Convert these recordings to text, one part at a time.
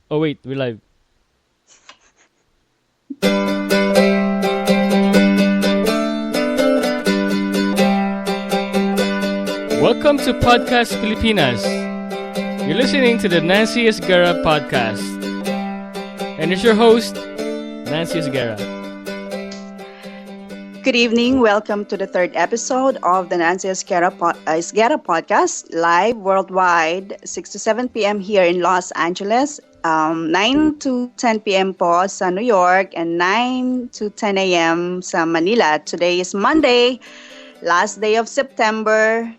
Oh wait, we're live. Welcome to Podcast Pilipinas. You're listening to the Nancy Esguerra podcast. And it's your host, Nancy Esguerra. Good evening. Welcome to the third episode of the Nancy Esguerra podcast, live worldwide, 6 to 7 p.m. here in Los Angeles, 9 to 10 p.m. po sa New York, and 9 to 10 a.m. sa Manila. Today is Monday, last day of September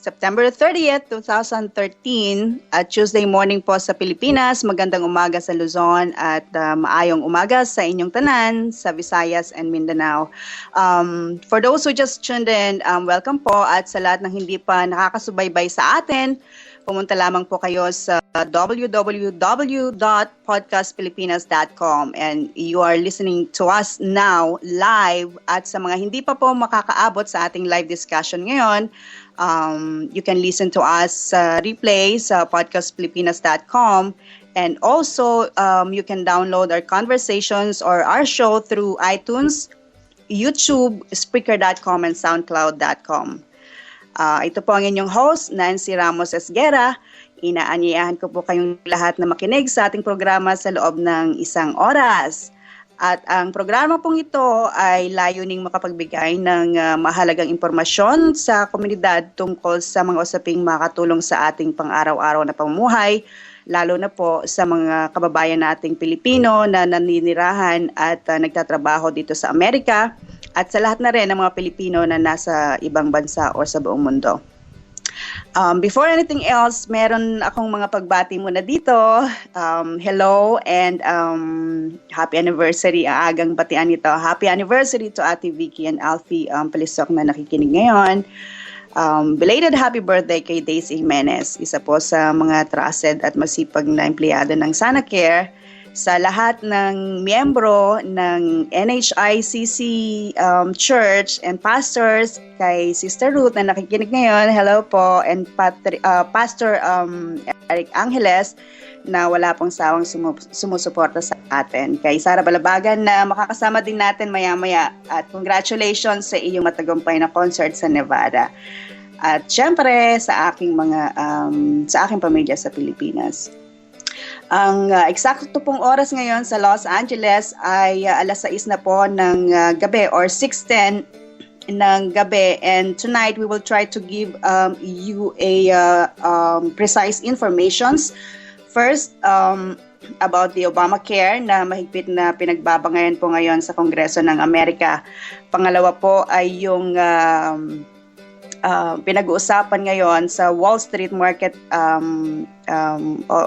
30th, 2013, at Tuesday morning po sa Pilipinas. Magandang umaga sa Luzon at maayong umaga sa inyong tanan, sa Visayas and Mindanao. For those who just tuned in, welcome po, at sa lahat ng hindi pa nakakasubaybay sa atin, pumunta lamang po kayo sa www.podcastpilipinas.com, and you are listening to us now live. At sa mga hindi pa po makakaabot sa ating live discussion ngayon, you can listen to us replay sa podcastpilipinas.com, and also you can download our conversations or our show through iTunes, YouTube, Spreaker.com, and SoundCloud.com. Ito po ang inyong host, Nancy Ramos Esguerra. Inaanyayahan ko po kayong lahat na makinig sa ating programa sa loob ng 1 oras. At ang programa pong ito ay layuning makapagbigay ng mahalagang impormasyon sa komunidad tungkol sa mga usaping makatulong sa ating pang-araw-araw na pamumuhay, lalo na po sa mga kababayan nating Pilipino na naninirahan at nagtatrabaho dito sa Amerika, at sa lahat na rin ng mga Pilipino na nasa ibang bansa o sa buong mundo. Before anything else, meron akong mga pagbati muna dito. Hello and happy anniversary. Agang batian nito. Happy anniversary to Ate Vicky and Alfie Palisok na nakikinig ngayon. Belated happy birthday kay Daisy Jimenez, isa po sa mga trusted at masipag na empleyado ng Sanacare. Sa lahat ng miyembro ng NHICC Church and pastors, kay Sister Ruth na nakikinig ngayon, hello po, and Pastor Eric Angeles na wala pong sawang sumusuporta sa atin. Kay Sara Balabagan na makakasama din natin maya-maya, at congratulations sa iyong matagumpay na concert sa Nevada. At syempre sa aking pamilya sa Pilipinas. Ang eksakto pong oras ngayon sa Los Angeles ay alas 6 na po ng gabi, or 6:10 ng gabi. And tonight we will try to give you a precise informations. First, about the Obamacare na mahigpit na pinagbabangayan po ngayon sa Kongreso ng Amerika. Pangalawa po ay yung pinag-uusapan ngayon sa Wall Street market,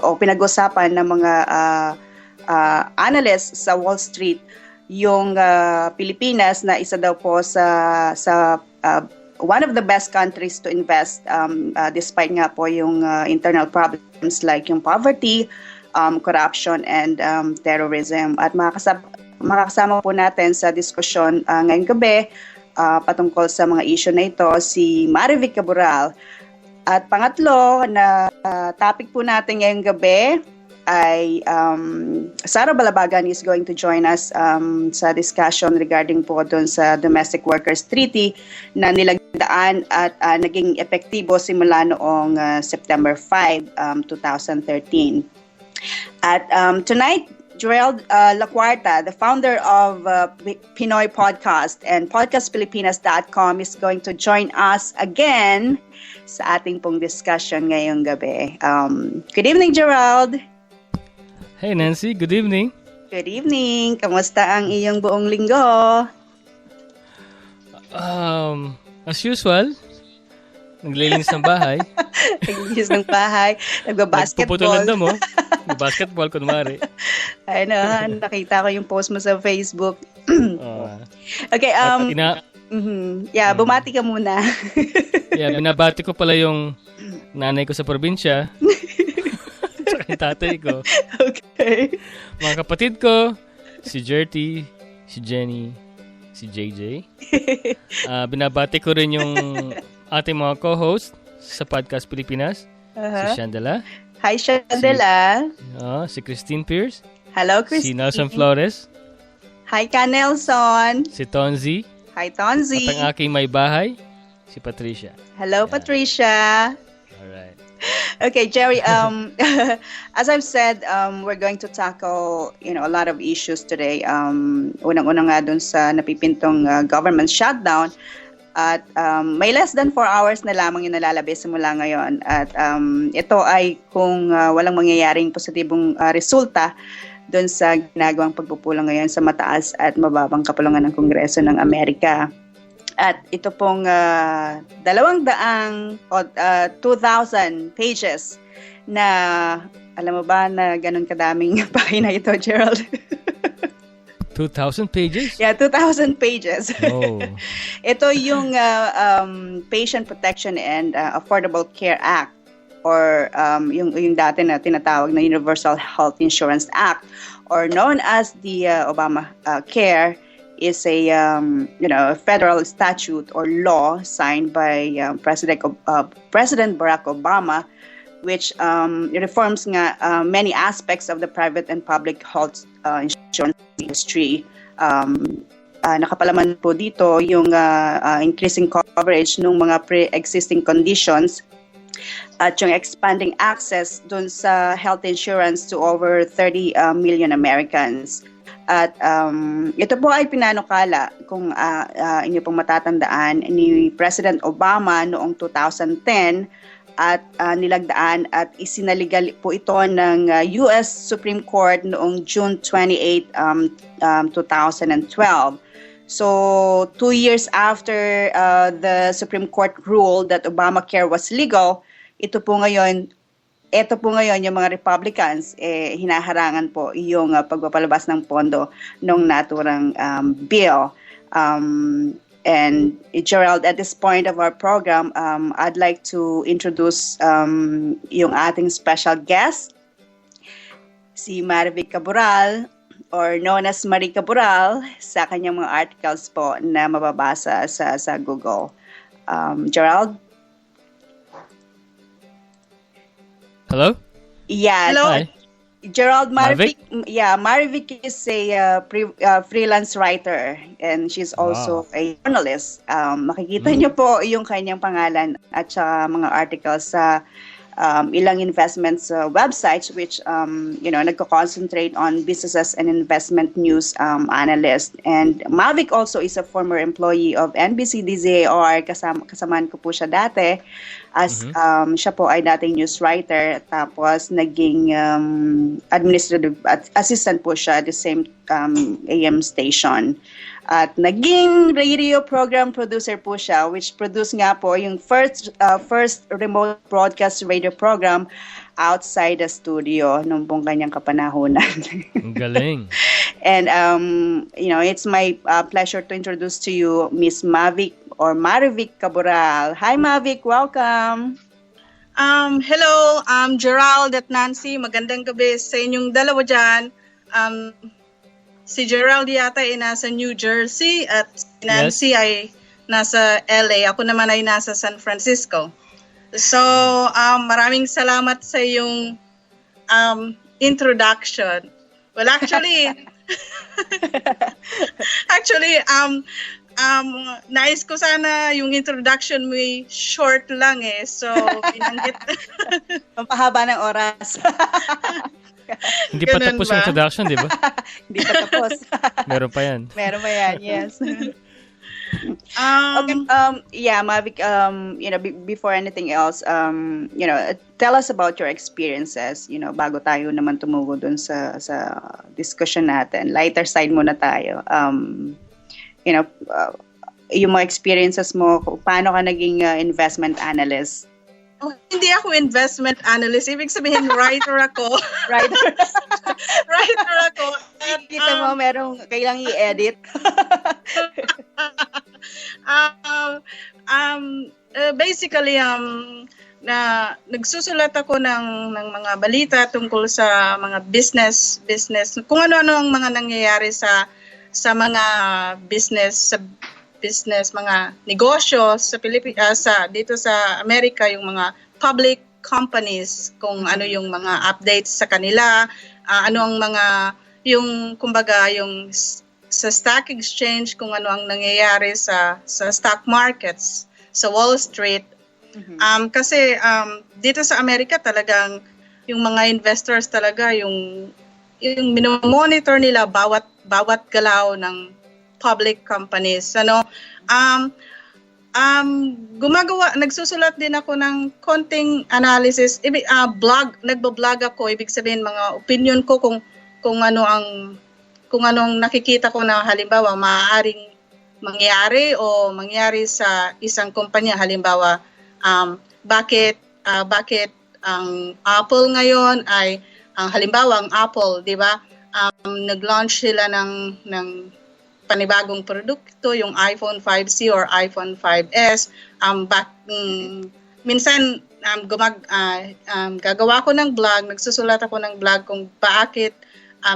o pinag-uusapan ng mga analysts sa Wall Street, yung Pilipinas na isa daw po sa one of the best countries to invest, despite nga po yung internal problems like yung poverty, corruption, and terrorism. At makakasama po natin sa diskusyon ngayong gabi patungkol sa mga issue na ito si Marivic Cabral. At pangatlo na topic po natin ngayong gabi ay Sara Balabagan is going to join us sa discussion regarding po doon sa Domestic Workers Treaty na nilagdaan at naging epektibo simula noong September 5, 2013. At tonight, Joel Lacuarta, the founder of Pinoy Podcast and podcastpilipinas.com, is going to join us again sa ating pong discussion ngayong gabi. Good evening, Gerald. Hey Nancy, good evening. Good evening. Kamusta ang iyong buong linggo? As usual, naglilinis ng bahay. Naglilinis ng bahay, nagbabasketball. Nagpuputol ng damo. Basketball, kunwari. Nakita ko yung post mo sa Facebook. Okay, bumati ka muna. Binabati ko pala yung nanay ko sa probinsya. Tsaka yung tatay ko. Okay. Mga kapatid ko, si Jerty, si Jenny, si JJ. Binabati ko rin yung ating mga co-host sa Podcast Pilipinas, si Shandala. Hi, Shandela. Si Christine Pierce. Hello, Si Christine. Nelson Flores. Hi, ka Nelson. Si Tonzi. Hi, Tonzi. At ang aking may bahay, si Patricia. Hello, Patricia. Alright. Okay, Jerry, as I've said, we're going to tackle, a lot of issues today. Unang-unang nga dun sa napipintong government shutdown. At may less than 4 hours na lamang yung nalalabis simula ngayon. At ito ay kung walang mangyayaring positibong resulta doon sa ginagawang pagpupulong ngayon sa mataas at mababang kapulungan ng Kongreso ng Amerika. At ito pong 2,000 pages na, alam mo ba na ganun kadaming pahina ito, Gerald? 2,000 pages? Yeah, 2,000 pages. Oh. Ito yung Patient Protection and Affordable Care Act, or yung dati na tinatawag na Universal Health Insurance Act, or known as the Obamacare, is a federal statute or law signed by President Barack Obama, which reforms nga many aspects of the private and public health insurance industry. Nakapalaman po dito yung increasing coverage ng mga pre-existing conditions at yung expanding access dun sa health insurance to over 30 million Americans. At ito po ay pinanukala, kung inyo pong matatandaan, ni President Obama noong 2010 at nilagdaan at isinaligal po ito ng US Supreme Court noong June 28, 2012. So, 2 years after the Supreme Court ruled that Obamacare was legal, ito po ngayon yung mga Republicans hinaharangan po yung pagpapalabas ng pondo ng naturang bill. And Gerald, at this point of our program, I'd like to introduce yung ating special guest, si Marivic Cabral, or known as Marie Cabral, sa kanyang mga articles po na mababasa sa Google. Gerald? Hello? Yeah. Hello. Hi. Gerald Marivic. Yeah, Marivic is a freelance writer, and she's also a journalist. Makikita niyo po yung kanyang pangalan at saka mga articles sa ilang investments websites which nagko-concentrate on businesses and investment news analyst. And Mavic also is a former employee of NBC DZAR. Kasamaan ko po siya dati as siya po ay dating news writer, tapos naging administrative assistant po siya at the same AM station. At naging radio program producer po siya, which produced nga po yung first remote broadcast radio program outside the studio nung pong kanyang kapanahunan. Ang galing. And it's my pleasure to introduce to you Miss Mavic or Marivic Cabral. Hi Mavic, welcome. Hello, Gerald at Nancy. Magandang gabi sa inyong dalawa dyan. Si Gerald yata ay nasa New Jersey at si Nancy ay nasa LA. Ako naman ay nasa San Francisco. So, maraming salamat sa iyong introduction. Well, actually, nais ko sana yung introduction mo short lang eh. So, binanggit. Pampahaba ng oras. Hindi pa tapos ang introduction, di ba? Hindi pa tapos. Meron pa yan. Meron pa yan, yes. Okay, Mavic, before anything else, tell us about your experiences, bago tayo naman tumugo dun sa discussion natin. Lighter side muna tayo. Yung mga experiences mo, paano ka naging investment analyst? Hindi ako investment analyst. Ibig sabihin, writer ako. Writer ako. At, kita mo, merong kailang i-edit. Basically, na nagsusulat ako ng mga balita tungkol sa mga business, kung ano-ano ang mga nangyayari sa mga business, mga negosyo sa dito sa Amerika, yung mga companies, kung ano yung mga updates sa kanila, ano ang mga, yung kumbaga, yung sa stock exchange, kung ano ang nangyayari sa stock markets, sa Wall Street. Kasi dito sa Amerika talagang yung mga investors talaga yung minomonitor nila bawat galaw ng public companies. Nagsusulat din ako ng konting analysis, nagbablog ako, ibig sabihin mga opinion ko kung anong nakikita ko na halimbawa maaaring mangyari sa isang kumpanya. Halimbawa, bakit ang Apple ngayon ay halimbawa ang Apple, 'di ba? Nag-launch sila ng panibagong produkto, yung iPhone 5C or iPhone 5S. Minsan gagawa ko ng blog, nagsusulat ako ng blog kung bakit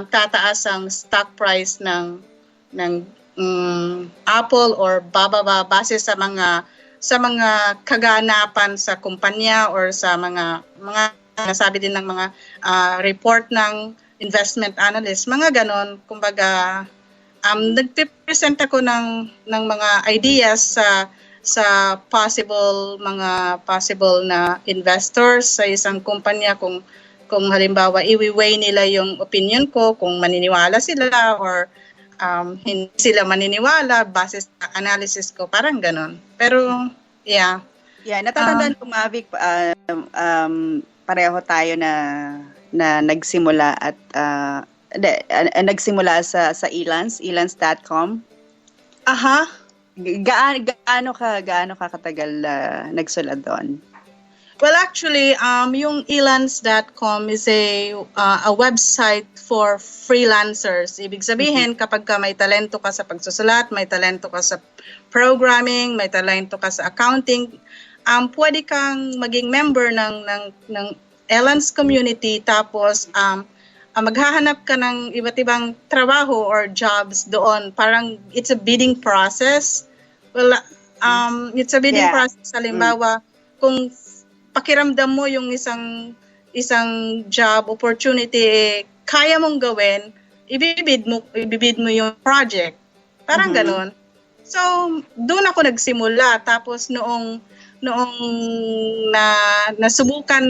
tataas ang stock price ng Apple or bababa base sa mga kaganapan sa kumpanya or sa mga nasabi din ng mga report ng investment analyst, mga ganon. Kumbaga, nagpe-present ako ng mga ideas sa possible na investors sa isang kumpanya, kung halimbawa i-weigh nila yung opinion ko, kung maniniwala sila or hindi sila maniniwala base sa analysis ko, parang ganon. Pero yeah, natatandaan ko, Mavic, pareho tayo na nagsimula at nagsimula sa elance.com. Gaano ka katagal nagsulat doon? Well, actually, yung elance.com is a website for freelancers. Ibig sabihin, kapag ka may talento ka sa pagsusulat, may talento ka sa programming, may talento ka sa accounting, pwede kang maging member ng Elance community, tapos maghahanap ka ng iba't ibang trabaho or jobs doon. Parang it's a bidding process. Well, it's a bidding process. Halimbawa, kung pakiramdam mo yung isang job opportunity kaya mong gawin, ibibid mo yung project. Parang ganun. So, doon ako nagsimula. Tapos noong nasubukan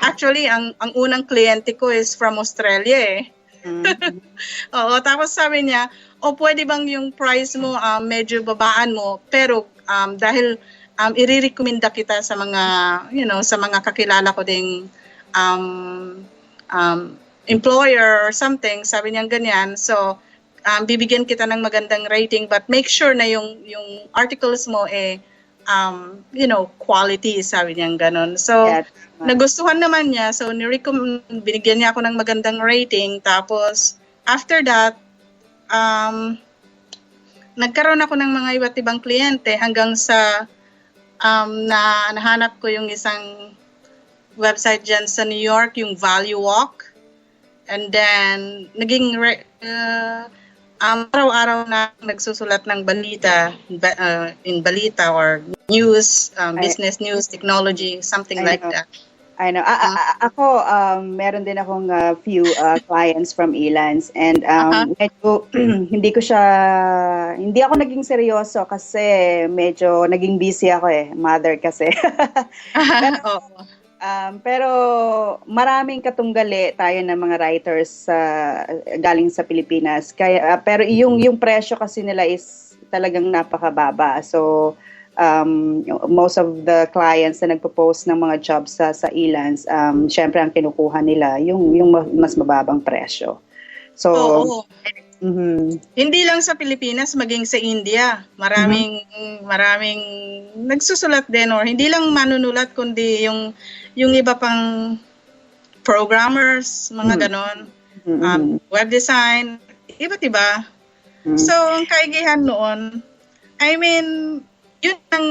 actually, ang unang kliyente ko is from Australia Oo, tapos sabi niya, pwede bang yung price mo medyo babaan mo, pero dahil irirekomenda kita sa mga sa mga kakilala ko ding employer or something, sabi niya ganyan. So bibigyan kita ng magandang rating, but make sure na yung articles mo quality, sabi niya ganon. So nagustuhan naman niya, so binigyan niya ako ng magandang rating. Tapos after that nagkaroon ako ng mga iba't ibang kliyente hanggang sa nahanap ko yung isang website dyan sa New York, yung Value Walk. And then, naging araw-araw na nagsusulat ng balita, in balita or news, business news, technology, something like that. I know. Ako, meron din akong few clients from Elance, and medyo hindi ako naging seryoso kasi medyo naging busy ako mother kasi. Pero maraming katunggali tayo ng mga writers galing sa Pilipinas. Pero yung presyo kasi nila is talagang napakababa. So most of the clients na nagpo-post ng mga jobs sa Elance, syempre ang kinukuha nila yung mas mababang presyo. So hindi lang sa Pilipinas, maging sa India, maraming nagsusulat din, or hindi lang manunulat kundi yung iba pang programmers, mga ganon, web design, iba't iba. So ang kaigihan noon, I mean, yun ang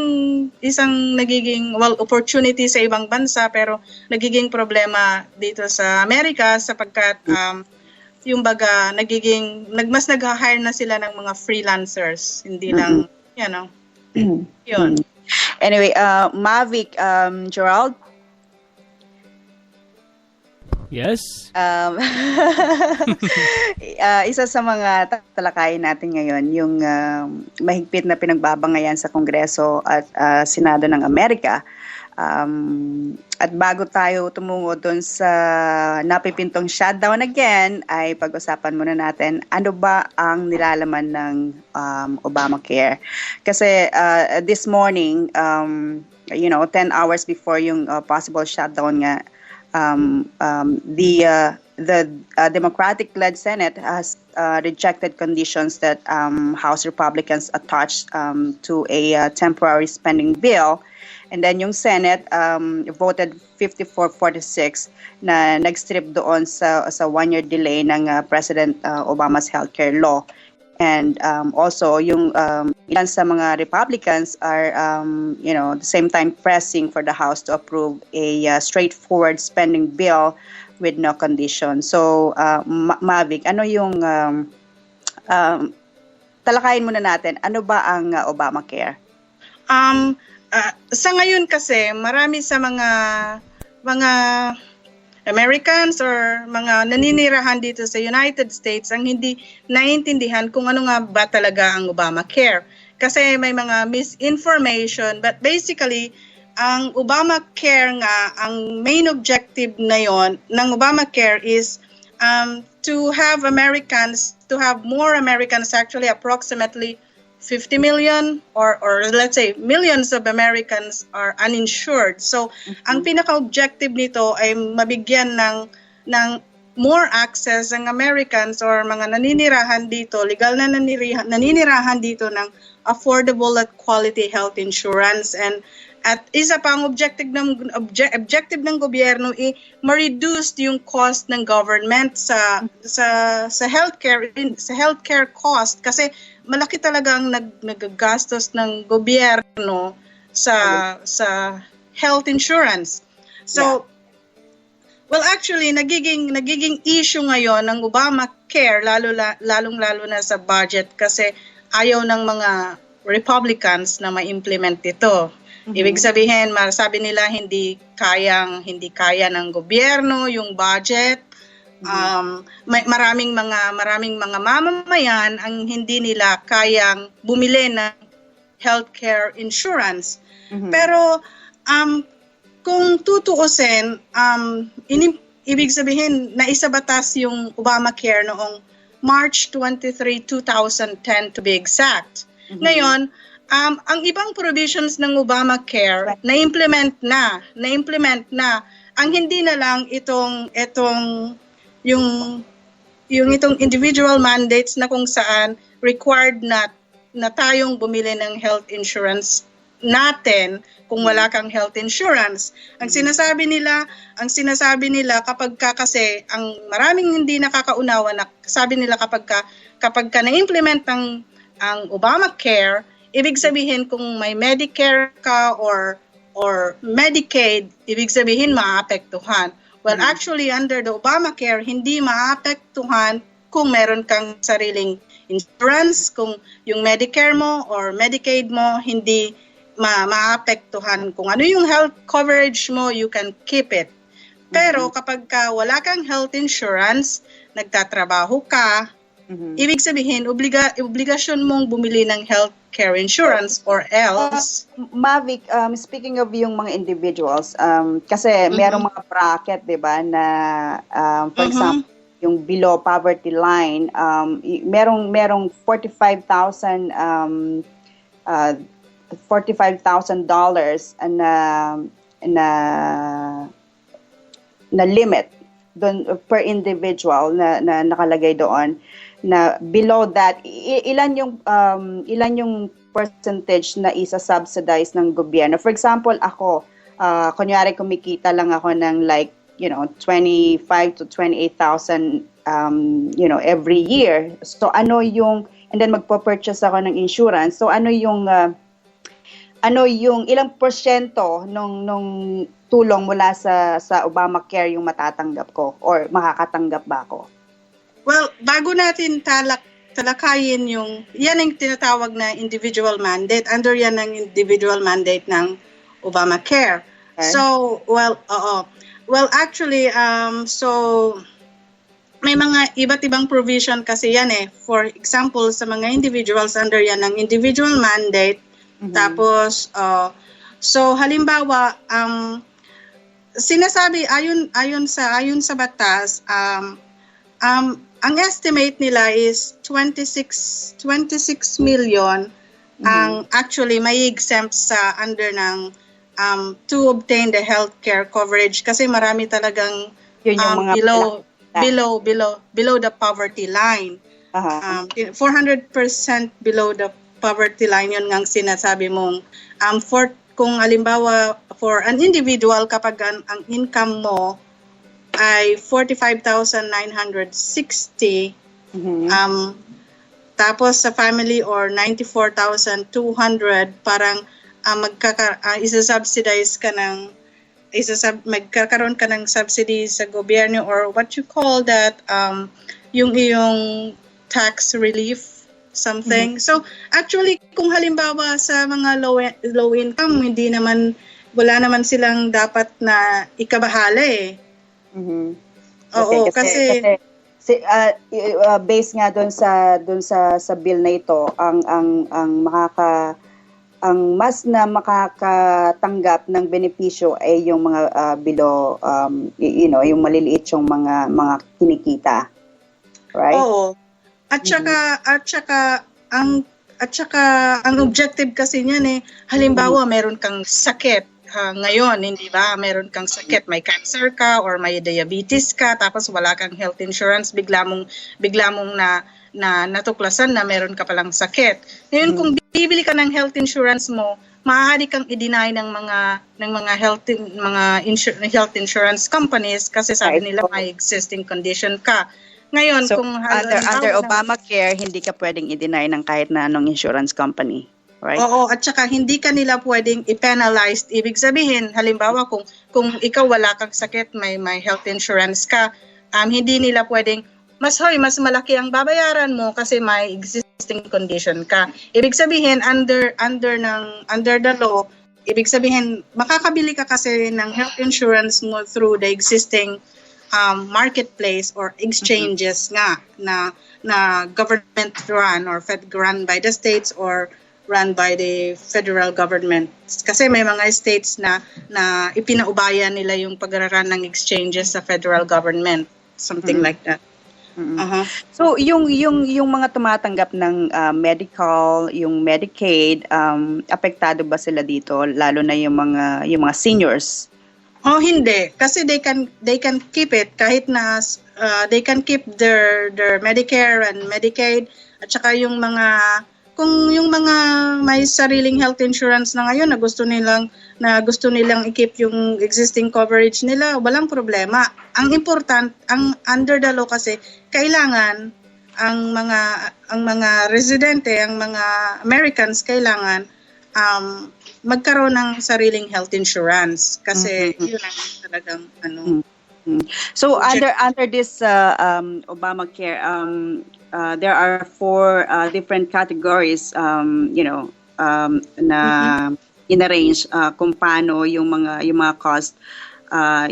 isang nagiging opportunity sa ibang bansa, pero nagiging problema dito sa Amerika sapagkat yung baga mas nag-hire na sila ng mga freelancers, hindi lang yun. Anyway, Mavic, Gerald, Yes. Isa sa mga talakayin natin ngayon, yung mahigpit na pinagbabangayan sa Kongreso at Senado ng Amerika. At bago tayo tumungo doon sa napipintong shutdown again, ay pag-usapan muna natin ano ba ang nilalaman ng Obamacare. Kasi this morning, 10 hours before yung possible shutdown nga, the Democratic-led Senate has rejected conditions that House Republicans attached to a temporary spending bill. And then yung Senate voted 54-46 na nag-strip doon sa one-year delay ng President Obama's healthcare law. And also yung ilan sa mga Republicans are the same time pressing for the House to approve a straightforward spending bill with no condition. So Mavic, ano yung talakayin muna natin, ano ba ang Obamacare? Sa ngayon kasi marami sa mga Americans or mga naninirahan dito sa United States ang hindi naiintindihan kung ano nga ba talaga ang Obamacare. Kasi may mga misinformation, but basically ang Obamacare nga, ang main objective na yon ng Obamacare is to have more Americans, actually approximately 50 million or let's say millions of Americans are uninsured. So, ang pinaka-objective nito ay mabigyan ng more access ang Americans or mga naninirahan dito, legal na naninirahan dito ng affordable at quality health insurance. At isa pang objective ng gobyerno ay ma-reduce yung cost ng government sa healthcare cost, kasi malaki talaga ang nagagastos ng gobyerno sa health insurance. So well, actually nagiging issue ngayon ng Obamacare lalong-lalo na sa budget, kasi ayaw ng mga Republicans na ma-implement ito. Ibig sabihin, sabi nila hindi kaya ng gobyerno yung budget. Maraming mga mamamayan ang hindi nila kayang bumili ng healthcare insurance. Pero kung tutuusin, ibig sabihin naisabatas yung Obamacare noong March 23, 2010 to be exact. Ngayon, ang ibang provisions ng Obamacare na-implement na. Ang hindi na lang itong individual mandates na kung saan required na tayong bumili ng health insurance natin kung wala kang health insurance. Ang sinasabi nila kapag kasi ang maraming hindi nakakaunawa, sabi nila kapag ka na-implement ang Obamacare, ibig sabihin kung may Medicare ka or Medicaid, ibig sabihin maapektuhan. Well, actually, under the Obamacare, hindi maapektuhan kung meron kang sariling insurance, kung yung Medicare mo or Medicaid mo, hindi maapektuhan. Kung ano yung health coverage mo, you can keep it. Pero kapag wala kang health insurance, nagtatrabaho ka, ibig sabihin, obligasyon mong bumili ng healthcare insurance or else. Mavic, speaking of yung mga individuals, kasi merong mga bracket, di ba, na for example, yung below poverty line, merong $45,000 na limit doon per individual na nakalagay doon, na below that ilan yung percentage na isa-subsidize ng gobyerno. For example, ako kunyari kumikita lang ako ng 25 to 28,000 every year. So ano yung, and then magpo-purchase ako ng insurance. So ano yung ilang porsyento nung tulong mula sa Obamacare yung matatanggap ko or makakatanggap ba ako? Well, bago natin talakayin yan ang tinatawag na individual mandate. Under yan ang individual mandate ng Obamacare. Okay. So, well, Well, actually, so may mga iba't ibang provision kasi yan eh. For example, sa mga individuals, under yan ng individual mandate. Tapos, so halimbawa, sinasabi ayon sa batas, ang estimate nila is 26 million ang actually may exempt sa under ng to obtain the healthcare coverage kasi marami talagang Yun yung mga below the poverty line. 400% below the poverty line, yun ngang sinasabi mong kung halimbawa for an individual kapag ang income mo ay 45,960 tapos sa family or 94,200 parang isa-subsidize ka ng magkakaroon ka ng subsidy sa gobyerno or what you call that yung iyong tax relief something. So actually kung halimbawa sa mga low income wala naman silang dapat na ikabahala eh. Oo, kasi based nga doon sa bill na ito ang mas na makakatanggap ng benepisyo ay yung mga below yung maliliit yung mga kinikita. Right? Oo. At saka ang objective kasi niyan eh halimbawa meron kang sakit ngayon, hindi ba? Meron kang sakit, may cancer ka or may diabetes ka tapos wala kang health insurance, bigla mong na natuklasan na meron ka palang sakit. Ngayon kung bibili ka ng health insurance mo, maaari kang i-deny ng mga health insurance companies kasi sabi nila may existing condition ka. Ngayon, so, kung under Obamacare, hindi ka pwedeng i-deny ng kahit na anong insurance company, right? Oo, at saka hindi ka nila pwedeng i-penalize. Ibig sabihin, halimbawa kung ikaw wala kang sakit, may health insurance ka, hindi nila pwedeng mas malaki ang babayaran mo kasi may existing condition ka. Ibig sabihin under the law, ibig sabihin makakabili ka kasi ng health insurance mo through the existing marketplace or exchanges nga na government run or run by the states or run by the federal government. Kasi may mga states na ipinaubaya nila yung pag-run ng exchanges sa federal government, something like that. So yung mga tumatanggap ng medical, yung Medicaid, apektado ba sila dito lalo na yung mga seniors? Oh, hindi kasi they can keep it kahit na they can keep their Medicare and Medicaid at saka yung mga may sariling health insurance na ngayon na gusto nilang i-keep yung existing coverage nila, walang problema. Ang important, ang under the law kasi kailangan ang mga residente, ang mga Americans kailangan magkaroon ng sariling health insurance kasi yun ang talagang So under this Obamacare, there are 4 different categories na in-arrange kung paano yung mga cost,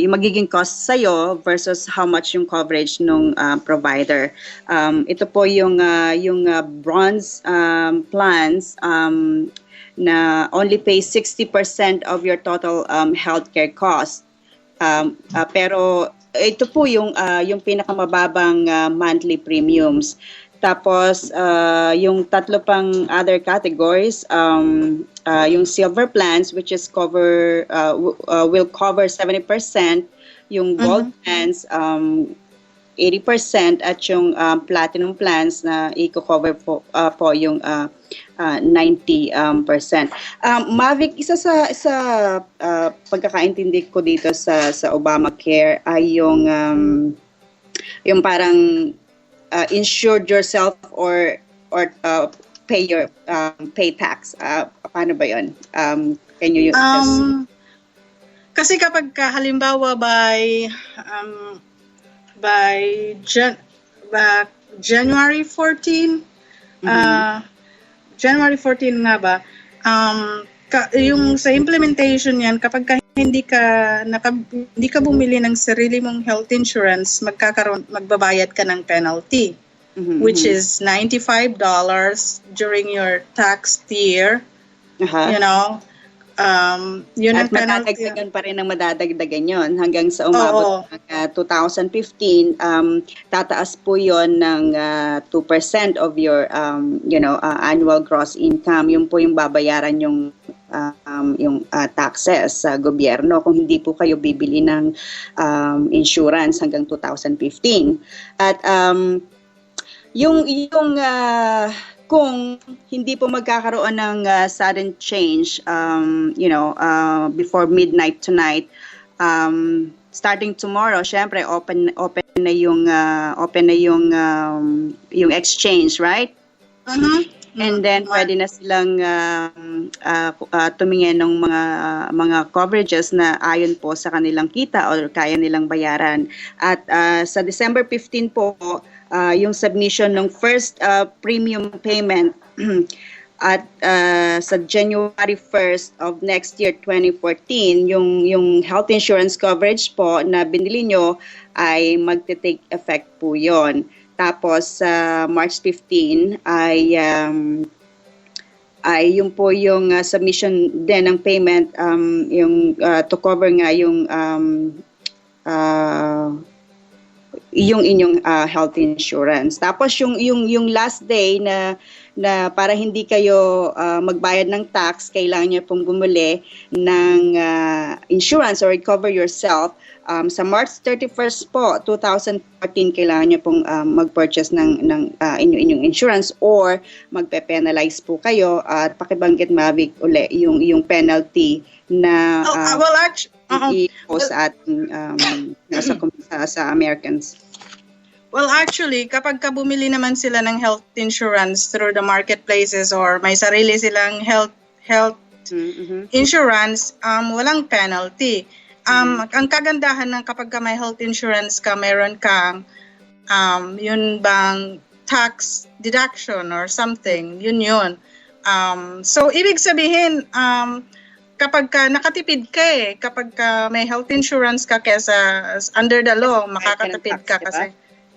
yung magiging cost sa'yo versus how much yung coverage ng provider. Ito po yung bronze plans na only pay 60% of your total healthcare cost. Pero ito po yung pinakamababang monthly premiums. Tapos yung tatlo pang other categories, yung silver plans which is will cover 70%, yung gold plans 80% at yung platinum plans na i-cover po yung 90%. Mavic, isa sa pagkakaintindi ko dito sa Obamacare ay yung parang insured yourself or pay tax. Paano ba 'yon? Can you kasi kapag halimbawa by January 14 January 14 nga ba yung sa implementation yan kapag hindi ka bumili ng sarili mong health insurance, magbabayad ka ng penalty, which is $95 during your tax year. You know, yun ang At penalty. madadagdagan pa rin ang madadagdagan yon hanggang sa umabot ng 2015. Tataas po yon ng 2% of your annual gross income. Yun po yung babayaran yung taxes sa gobyerno kung hindi po kayo bibili ng insurance hanggang 2015. At kung hindi po magkakaroon ng sudden change, before midnight tonight, starting tomorrow, syempre open na yung exchange, right? And then pwede na silang tumingin ng mga coverages na ayon po sa kanilang kita or kaya nilang bayaran. At sa December 15 po, yung submission ng first premium payment at sa January 1st of next year 2014, yung health insurance coverage po na binili nyo ay magte-take effect po yon. Tapos sa March 15 ay yung po yung submission din ng payment to cover nga yung inyong health insurance. Tapos yung last day na para hindi kayo magbayad ng tax, kailangan niyo pong bumili ng insurance or recover yourself. Sa March 31st po, 2014, kailangan niyo pong mag-purchase ng inyong insurance or magpe-penalize po kayo at pakibanggit Mavic uli yung penalty na i-post sa ating sa Americans. Well, actually, kapag bumili naman sila ng health insurance through the marketplaces or may sarili silang health insurance, walang penalty. Ang kagandahan ng kapag may health insurance ka, meron kang yun bang tax deduction or something, yun. So, ibig sabihin, kapag nakatipid ka kapag may health insurance ka kesa under the law, makakatipid ka kasi.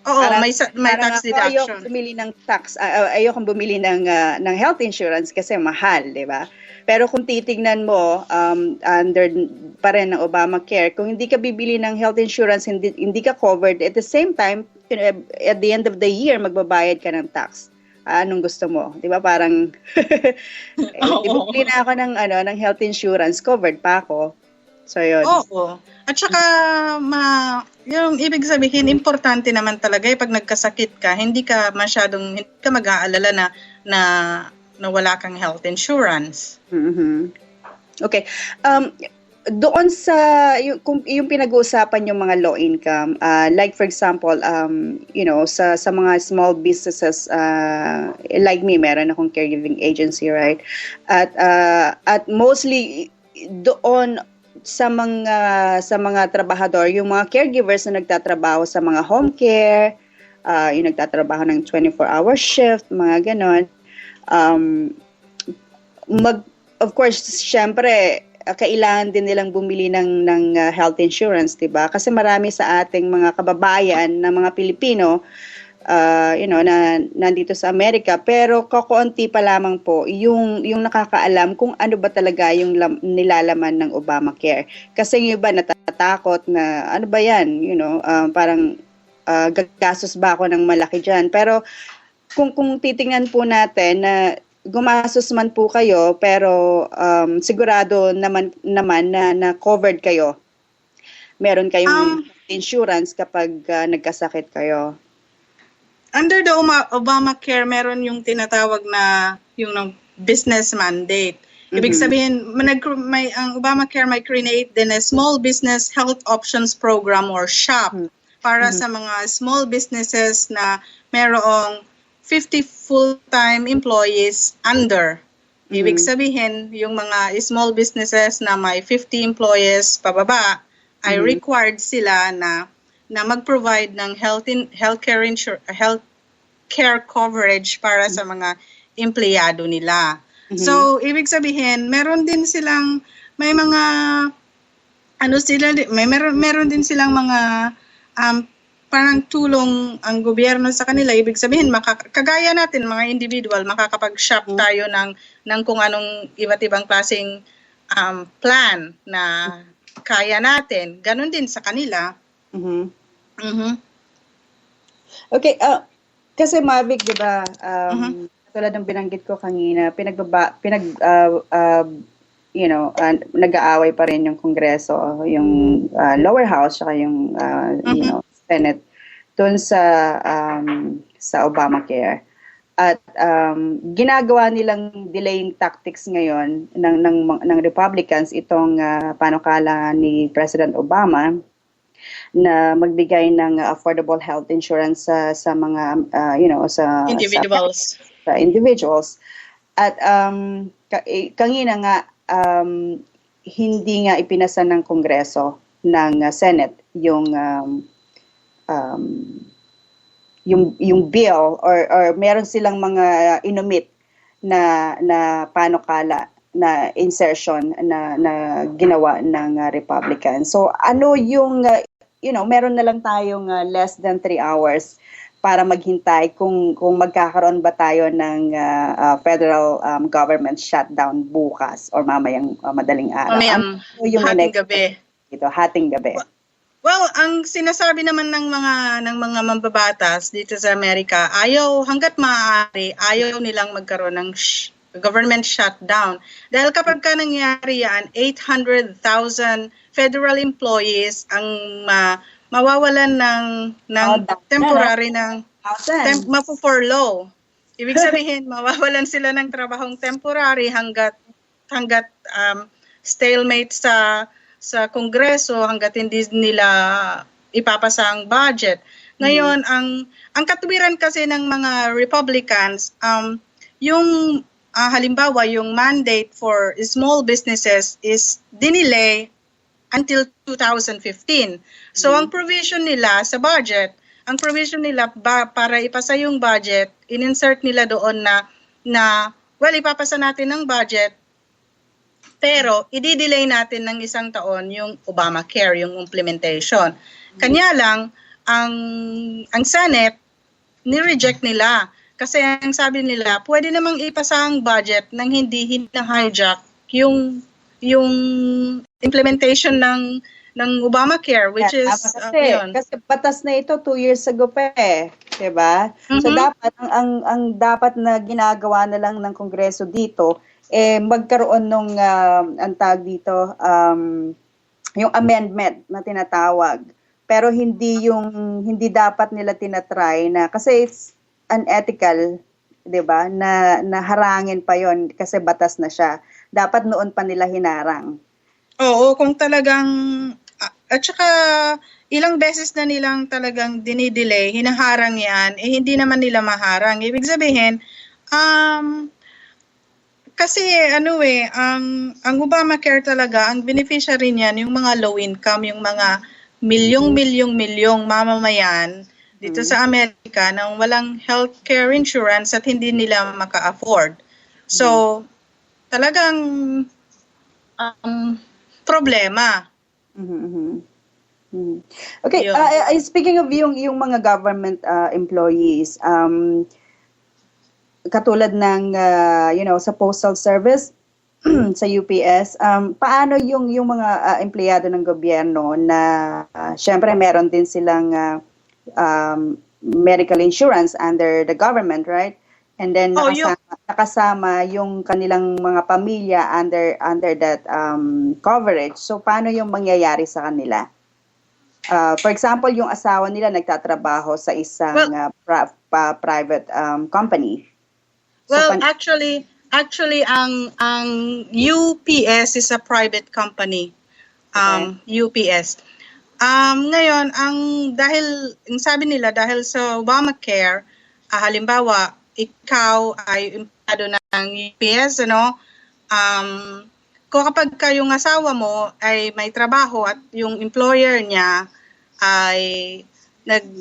Oo, may tax deduction. Ayokong bumili ng health insurance kasi mahal, di ba? Pero kung titignan mo, under pa rin ng Obamacare, kung hindi ka bibili ng health insurance, hindi ka covered. At the same time, at the end of the year, magbabayad ka ng tax. Anong gusto mo? Di ba parang, bumili na ako ng health insurance, covered pa ako. So, yun. Oo. At saka, yung ibig sabihin, importante naman talaga pag nagkasakit ka, hindi ka mag-aalala na wala kang health insurance. Okay. Doon sa yung pinag-uusapan yung mga low income, like for example, sa mga small businesses, like me, meron akong caregiving agency, right? At mostly doon sa mga trabahador, yung mga caregivers na nagtatrabaho sa mga home care, yung nagtatrabaho ng 24-hour shift, mga ganon. Of course, syempre, kailangan din nilang bumili ng health insurance, 'di ba? Kasi marami sa ating mga kababayan na mga Pilipino na nandito sa Amerika, pero kakonti pa lamang po yung nakakaalam kung ano ba talaga yung nilalaman ng Obamacare. Kasi yung iba natatakot na ano ba yan, parang gagastos ba ako ng malaki diyan. Pero kung titingnan po natin na gumastos man po kayo, pero sigurado naman na covered kayo. Meron kayong insurance kapag nagkasakit kayo. Under the Obamacare, meron yung tinatawag na yung business mandate. Ibig sabihin, ang Obamacare may create din a Small Business Health Options Program or SHOP para sa mga small businesses na merong 50 full-time employees under. Ibig sabihin, yung mga small businesses na may 50 employees pababa ay required sila na mag-provide ng healthcare coverage para sa mga empleyado nila. So, ibig sabihin, meron din silang may mga ano sila, meron din silang mga parang tulong ang gobyerno sa kanila. Ibig sabihin, kagaya natin, mga individual, makakapag-shop tayo ng kung anong iba't ibang klaseng plan na kaya natin. Ganon din sa kanila. Okay, kasi Mavic, di ba, tulad ng binanggit ko kanina, nag-aaway pa rin yung Kongreso, yung lower house, saka yung Senate, dun sa Obamacare. At ginagawa nilang delaying tactics ngayon ng Republicans itong panukala ni President Obama na magbigay ng affordable health insurance sa mga sa individuals. Sa individuals. At kanina nga hindi nga ipinasa ng Kongreso ng Senate yung bill or meron silang mga inumit na panukala na insertion na ginawa ng Republican. So ano yung meron na lang tayong less than 3 hours para maghintay kung magkakaroon ba tayo ng federal government shutdown bukas or mamayang madaling araw. Hating gabi. Hating gabi. Well, ang sinasabi naman ng mga mambabatas dito sa Amerika, hangga't maaari, ayaw nilang magkaroon ng government shutdown. Dahil kapag ka nangyari yan, 800,000 federal employees ang mawawalan ng temporary mapo-furlough. Ibig sabihin, mawawalan sila ng trabahong temporary hanggat stalemate sa Kongreso, hanggat hindi nila ipapasa ang budget. Ngayon, ang katuwiran kasi ng mga Republicans, yung halimbawa, yung mandate for small businesses is dinelay until 2015. So, ang provision nila sa budget, para ipasa yung budget, in-insert nila doon na ipapasa natin ng budget, pero i-delay natin ng 1 taon yung Obamacare, yung implementation. Kanya lang, ang Senate, ni-reject nila. Kasi ang sabi nila, pwede namang ipasa ang budget nang hindi na-hijack yung implementation ng Obamacare, which is kasi batas na ito 2 years ago pa diba? So dapat ang dapat na ginagawa na lang ng Kongreso dito magkaroon nung ang tawag dito yung amendment na tinatawag, pero hindi dapat nila tinatry na, kasi it's unethical, 'di ba, na harangin pa yon kasi batas na siya. Dapat noon pa nila hinarang. Oo, kung talagang at saka ilang beses na nilang talagang dinidelay, hinaharang yan, hindi naman nila maharang. Ibig sabihin, kasi ang Obamacare talaga, ang beneficiary niyan, yung mga low income, yung mga milyong mamamayan dito sa Amerika na walang healthcare insurance at hindi nila maka-afford. So, talagang problema. Okay, speaking of yung mga government employees, katulad ng sa Postal Service, sa UPS, paano yung mga empleyado ng gobyerno na syempre meron din silang medical insurance under the government, right? And then nakasama yung kanilang mga pamilya under that coverage. So paano yung mangyayari sa kanila? For example, yung asawa nila nagtatrabaho sa isang private company. Well, actually ang UPS is a private company. UPS. Ngayon, dahil sabi nila, dahil sa Obamacare, halimbawa, ikaw ay empleyado ng UPS, kung kapag yung asawa mo ay may trabaho at yung employer niya ay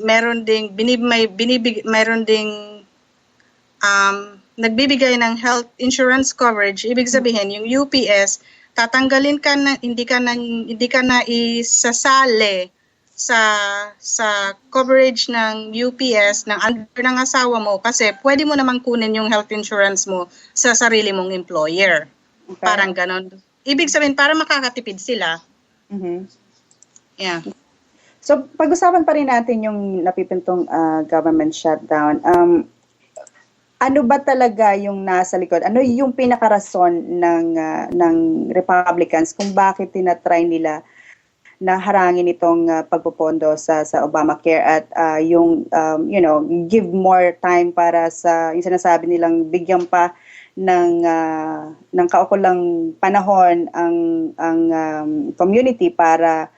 mayroon ding nagbibigay ng health insurance coverage, ibig sabihin yung UPS tatanggalin ka na, hindi ka na isasali sa coverage ng UPS ng under ng asawa mo kasi pwede mo namang kunin yung health insurance mo sa sarili mong employer. Okay. Parang ganon. Ibig sabihin, para makakatipid sila. Yeah. So, pag-usapan pa rin natin yung napipintong government shutdown. Ano ba talaga yung nasa likod? Ano yung pinakarason ng Republicans kung bakit tinatry nila na harangin itong pagpopondo sa Obamacare at give more time para sa yung sinasabi nilang bigyan pa ng kaukulang panahon ang community para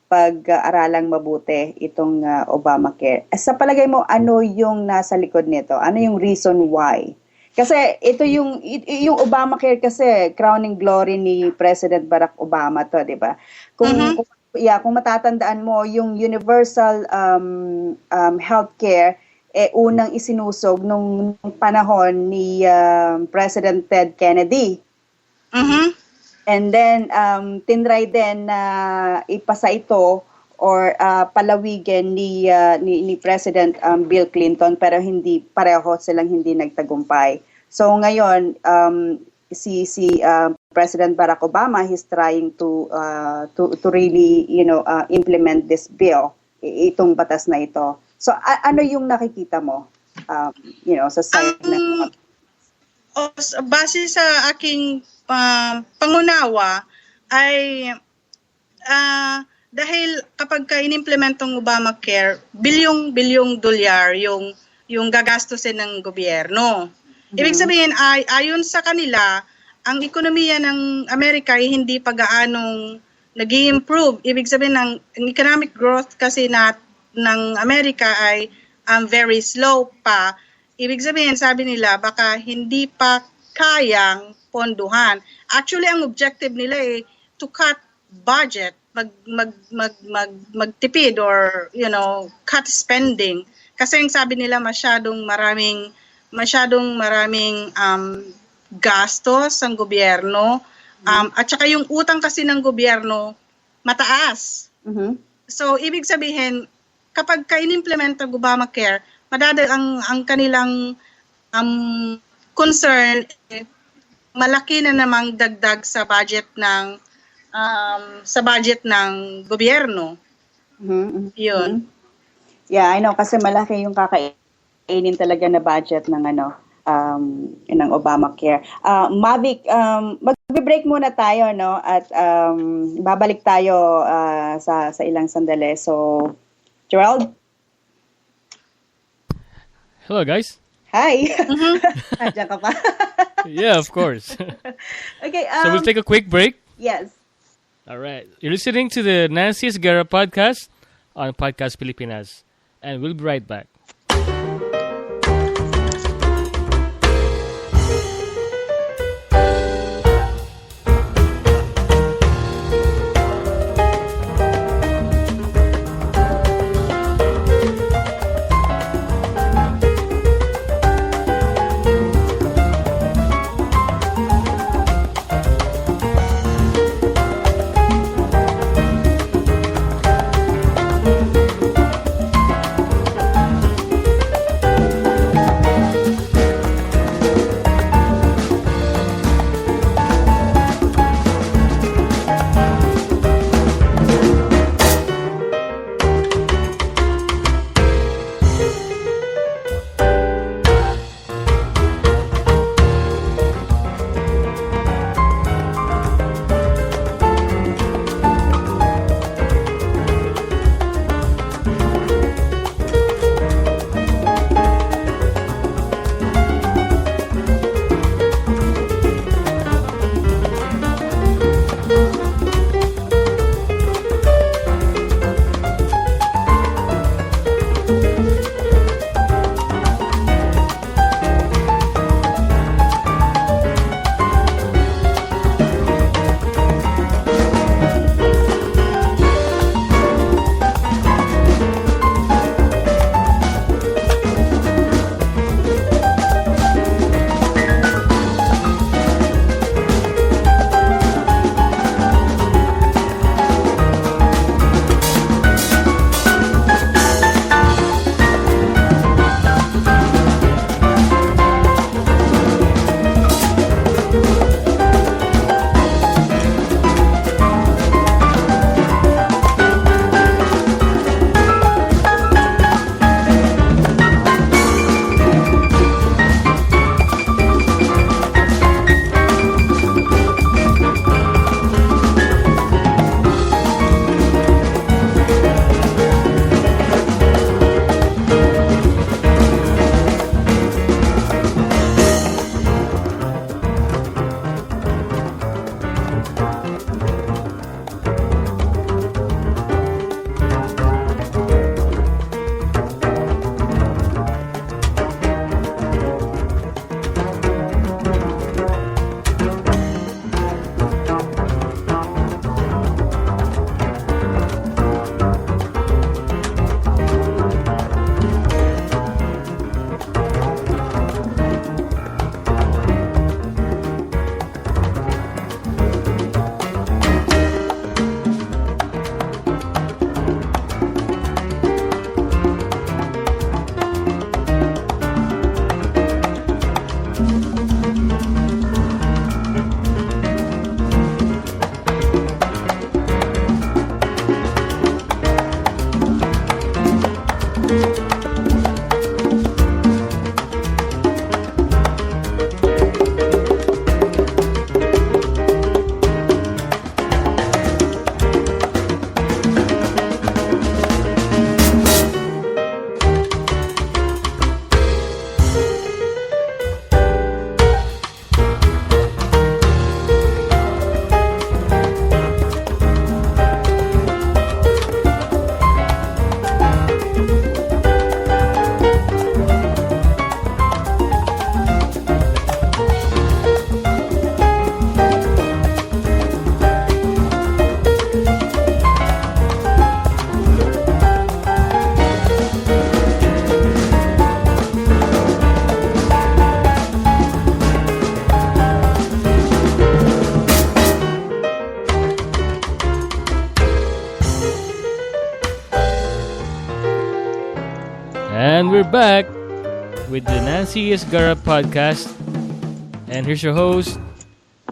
pag-aralang mabuti itong Obamacare. Sa palagay mo, ano yung nasa likod nito? Ano yung reason why? Kasi ito yung Obamacare kasi crowning glory ni President Barack Obama to, 'di ba? Kung matatandaan mo yung universal healthcare unang isinusog nung panahon ni President Ted Kennedy. And then tinry din na ipasa ito or palawigin ni President Bill Clinton pero pareho silang hindi nagtagumpay. So ngayon si President Barack Obama, he's trying to really implement this bill, itong batas na ito. So ano yung nakikita mo sa side ng base sa aking pangunawa ay dahil kapag inimplement ang Obamacare, bilyong dolyar yung gagastusin ng gobyerno. Ibig sabihin ay ayon sa kanila, ang ekonomiya ng Amerika ay hindi pa gaanong nag-i-improve. Ibig sabihin ang economic growth kasi ng Amerika ay very slow pa. Ibig sabihin, sabi nila, baka hindi pa kayang ponduhan. Actually, ang objective nila ay to cut budget, magtipid or cut spending. Kasi yung sabi nila masyadong maraming gastos ang gobyerno at saka yung utang kasi ng gobyerno mataas. So ibig sabihin kapag ka-inimplement ang Obamacare, ang kanilang concern malaki na namang dagdag sa budget ng gobyerno. Yun. Yeah, I know kasi malaki yung kakainin talaga na budget ng ng Obamacare. Mavic, magbe-break muna tayo at babalik tayo sa ilang sandali. So, Gerald? Hello, guys. Hi. Andiyan ka pa. Yeah, of course. Okay. So we'll take a quick break. Yes. All right. You're listening to the Nancy Esguerra podcast on Podcast Pilipinas. And we'll be right back. And we're back with the Nancy Esguerra podcast. And here's your host,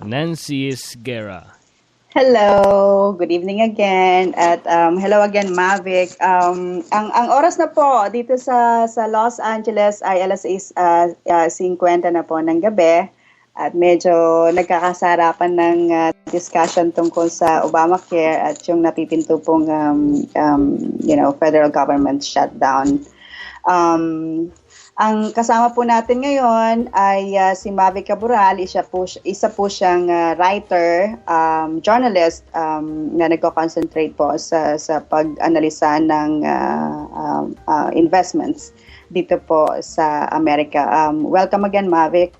Nancy Esguerra. Hello, good evening again. At hello again, Mavic. Ang oras na po dito sa Los Angeles ay alas 6:50 na po ng gabi. At medyo nagkakasarapan ng discussion tungkol sa Obamacare at yung napipinto pong federal government shutdown. Ang kasama po natin ngayon ay si Mavic Cabral, isa po siyang writer, journalist na nagko-concentrate po sa pag-analisa ng investments dito po sa Amerika. Welcome again, Mavic.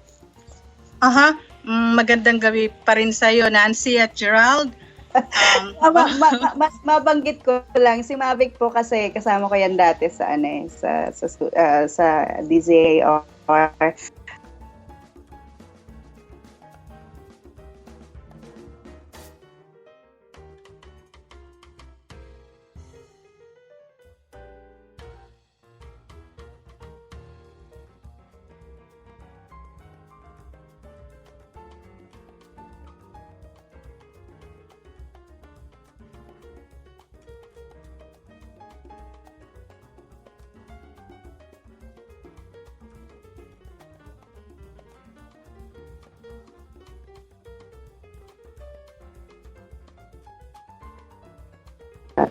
Magandang gabi pa rin sa iyo, Nancy at Gerald. Mabanggit ko lang si Mavic po kasi kasama ko yan dati sa DZAR.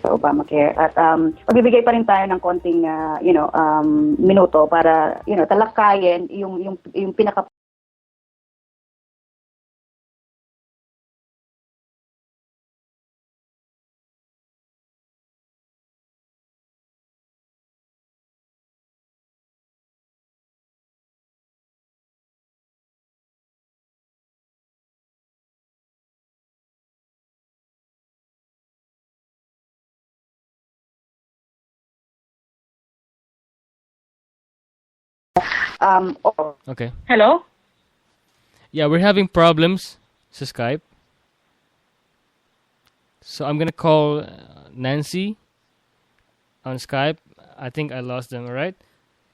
Sa Obamacare at magbibigay pa rin tayo ng konting minuto para talakayin yung pinaka Okay. Hello? Yeah, we're having problems sa Skype. So I'm gonna call Nancy on Skype. I think I lost them, alright?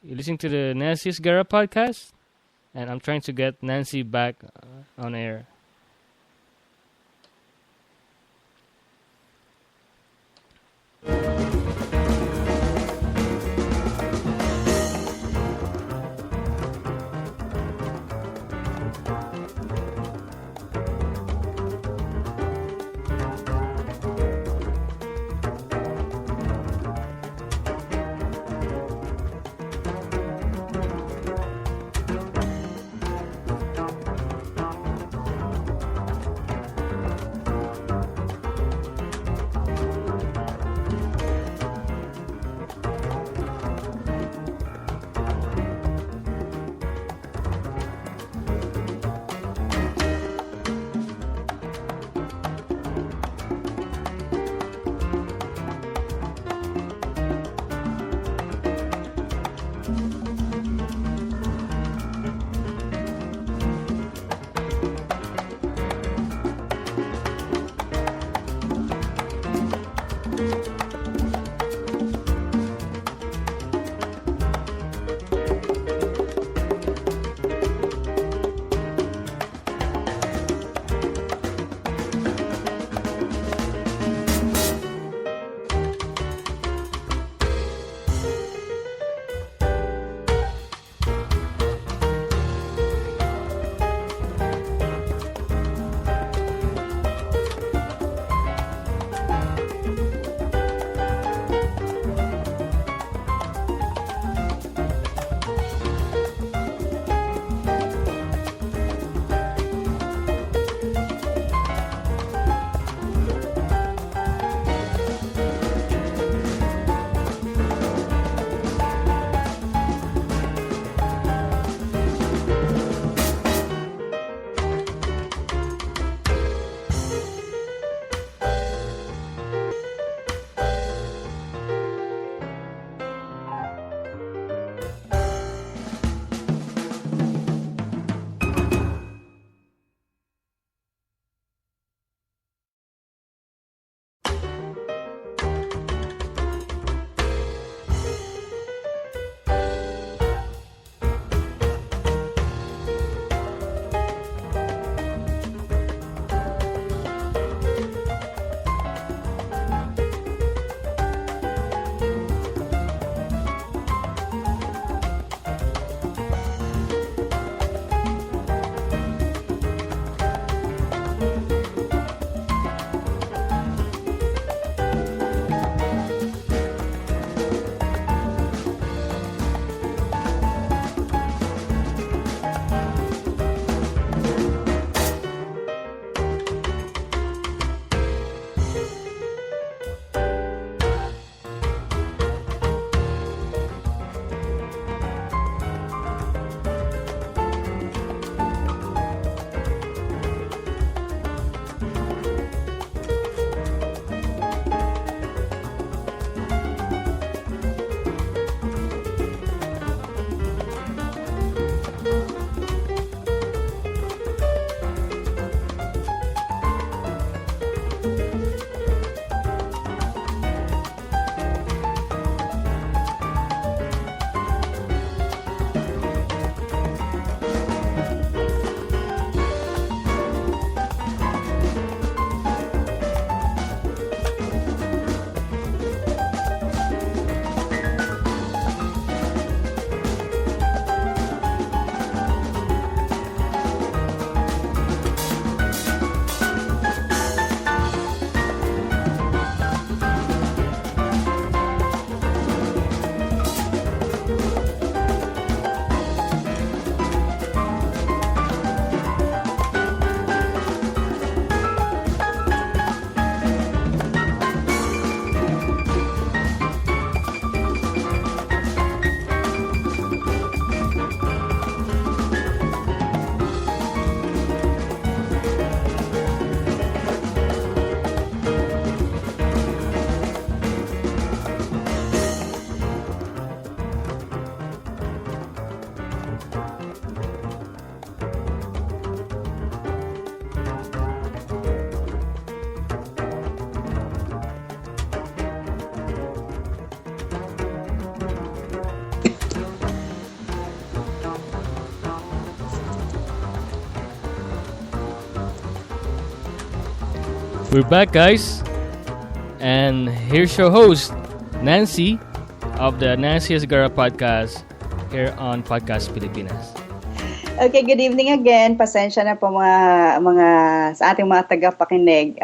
You're listening to the Nancy Esguerra podcast, and I'm trying to get Nancy back on air. We're back, guys. And here's your host, Nancy, of the Nancy Esguerra podcast here on Podcast Pilipinas. Okay, good evening again. Pasensya na po mga sa ating mga tagapakinig.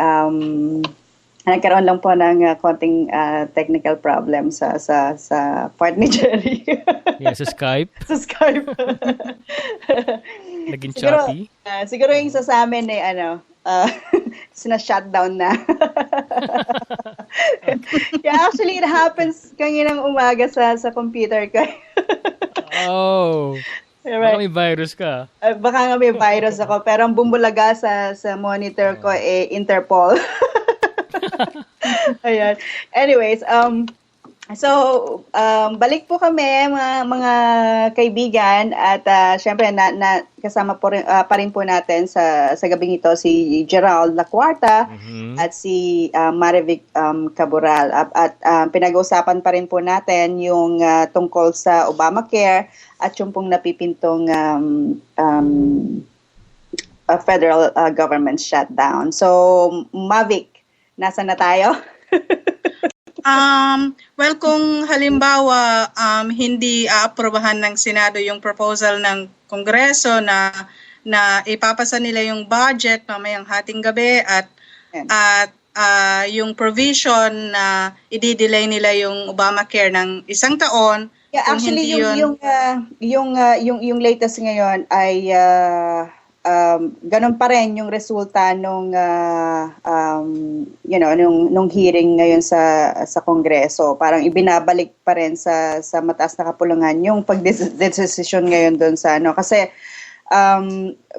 Nagkaroon lang po ng konting technical problem sa part ni Jerry. Yeah, sa Skype. Sa Skype. Naging choppy. Siguro yung isa sa amin sina-shutdown na. Yeah, actually, it happens kaninang umaga sa computer ko. Oh. Right. Baka may virus ka. Baka nga may virus ako, pero ang bumulaga sa monitor ko Interpol. Ayan. Anyways, balik po kami mga kaibigan at syempre kasama po rin, pa rin po natin sa gabing ito si Gerald Lacuarta at si Marivic Caboral at pinag-uusapan pa rin po natin yung tungkol sa Obamacare at yung pong napipintong federal government shutdown. So, Mavic, nasa na tayo? Well, kung halimbawa hindi aaprobahan ng Senado yung proposal ng Kongreso na ipapasa nila yung budget mamayang hating gabi at yung provision na i-delay nila yung Obamacare ng 1 taon. Yeah, actually yung latest ngayon ay ganun pa rin yung resulta nung hearing ngayon sa Kongreso. Parang ibinabalik pa rin sa mataas na kapulungan yung pagdesisyon ngayon doon sa kasi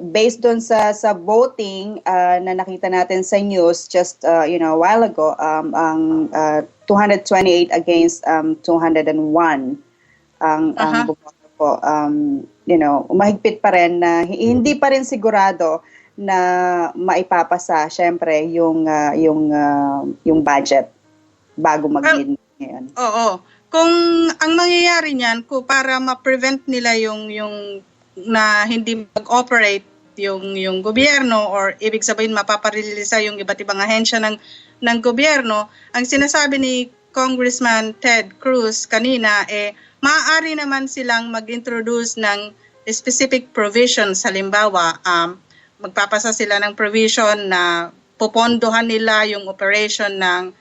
based doon sa voting na nakita natin sa news just a while ago, ang 228 against 201 ang bumoto po. Umahigpit pa rin na hindi pa rin sigurado na maipapasa syempre yung budget bago mag-lead ngayon. Oo. Kung ang mangyayari niyan para ma-prevent nila yung na hindi mag-operate yung gobyerno or ibig sabihin mapaparilisa yung iba't ibang ahensya ng gobyerno, ang sinasabi ni Congressman Ted Cruz kanina maaari naman silang mag-introduce ng specific provisions. Halimbawa, magpapasa sila ng provision na pupondohan nila yung operation ng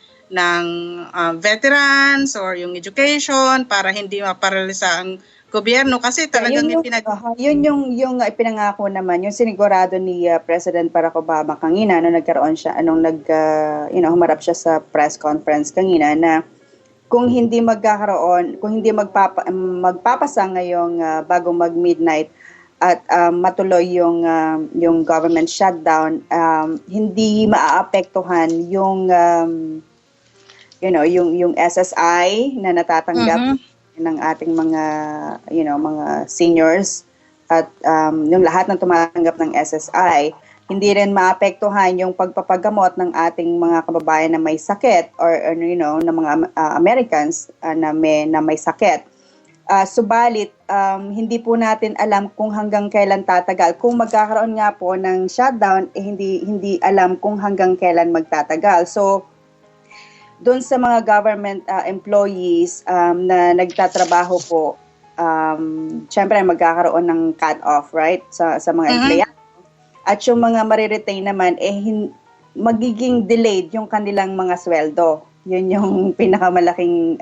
veterans or yung education para hindi maparalisa ang gobyerno kasi talagang yun yung ipinangako naman, yung sinigurado ni President Barack Obama kanina nung nagkaroon siya, humarap siya sa press conference kanina na kung hindi magpapasa ngayong bago mag-midnight at matuloy yung government shutdown, hindi maaapektuhan yung SSI na natatanggap ng ating mga seniors at yung lahat ng tumatanggap ng SSI. Hindi rin maapektuhan yung pagpapagamot ng ating mga kababayan na may sakit or ng mga Americans na may sakit. Subalit, hindi po natin alam kung hanggang kailan tatagal. Kung magkakaroon nga po ng shutdown, hindi alam kung hanggang kailan magtatagal. So, doon sa mga government employees na nagtatrabaho po, syempre magkakaroon ng cut-off, right? Sa mga empleyado. At yung mga mariretain naman, magiging delayed yung kanilang mga sweldo. Yun yung pinakamalaking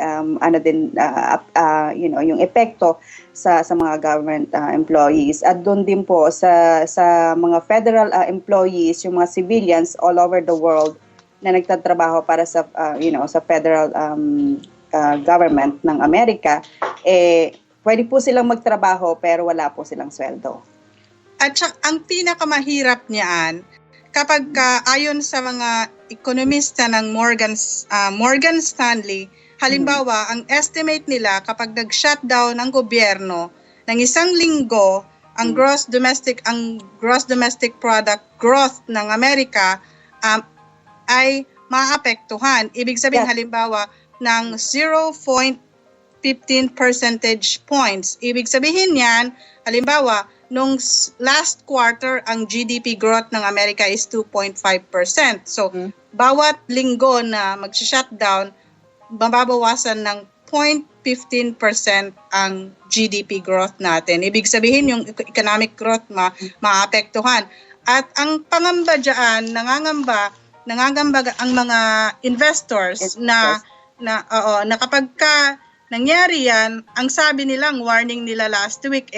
yung epekto sa mga government employees. At doon din po sa mga federal employees, yung mga civilians all over the world na nagtatrabaho para sa federal government ng Amerika, pwede po silang magtrabaho pero wala po silang sweldo. At ang pinakamahirap niyan, kapag ayon sa mga ekonomista ng Morgan Stanley, halimbawa, ang estimate nila kapag nag-shutdown ang gobyerno ng 1 linggo, ang gross domestic product growth ng Amerika ay maapektuhan. Ibig sabihin, halimbawa, ng 0.15 percentage points. Ibig sabihin yan, halimbawa, nung last quarter, ang GDP growth ng Amerika is 2.5%. So, bawat linggo na mag-shutdown, mababawasan ng 0.15% ang GDP growth natin. Ibig sabihin yung economic growth maapektuhan. At ang pangamba dyan, nangangamba ang mga investors na kapag ka nangyari yan, ang sabi nilang warning nila last week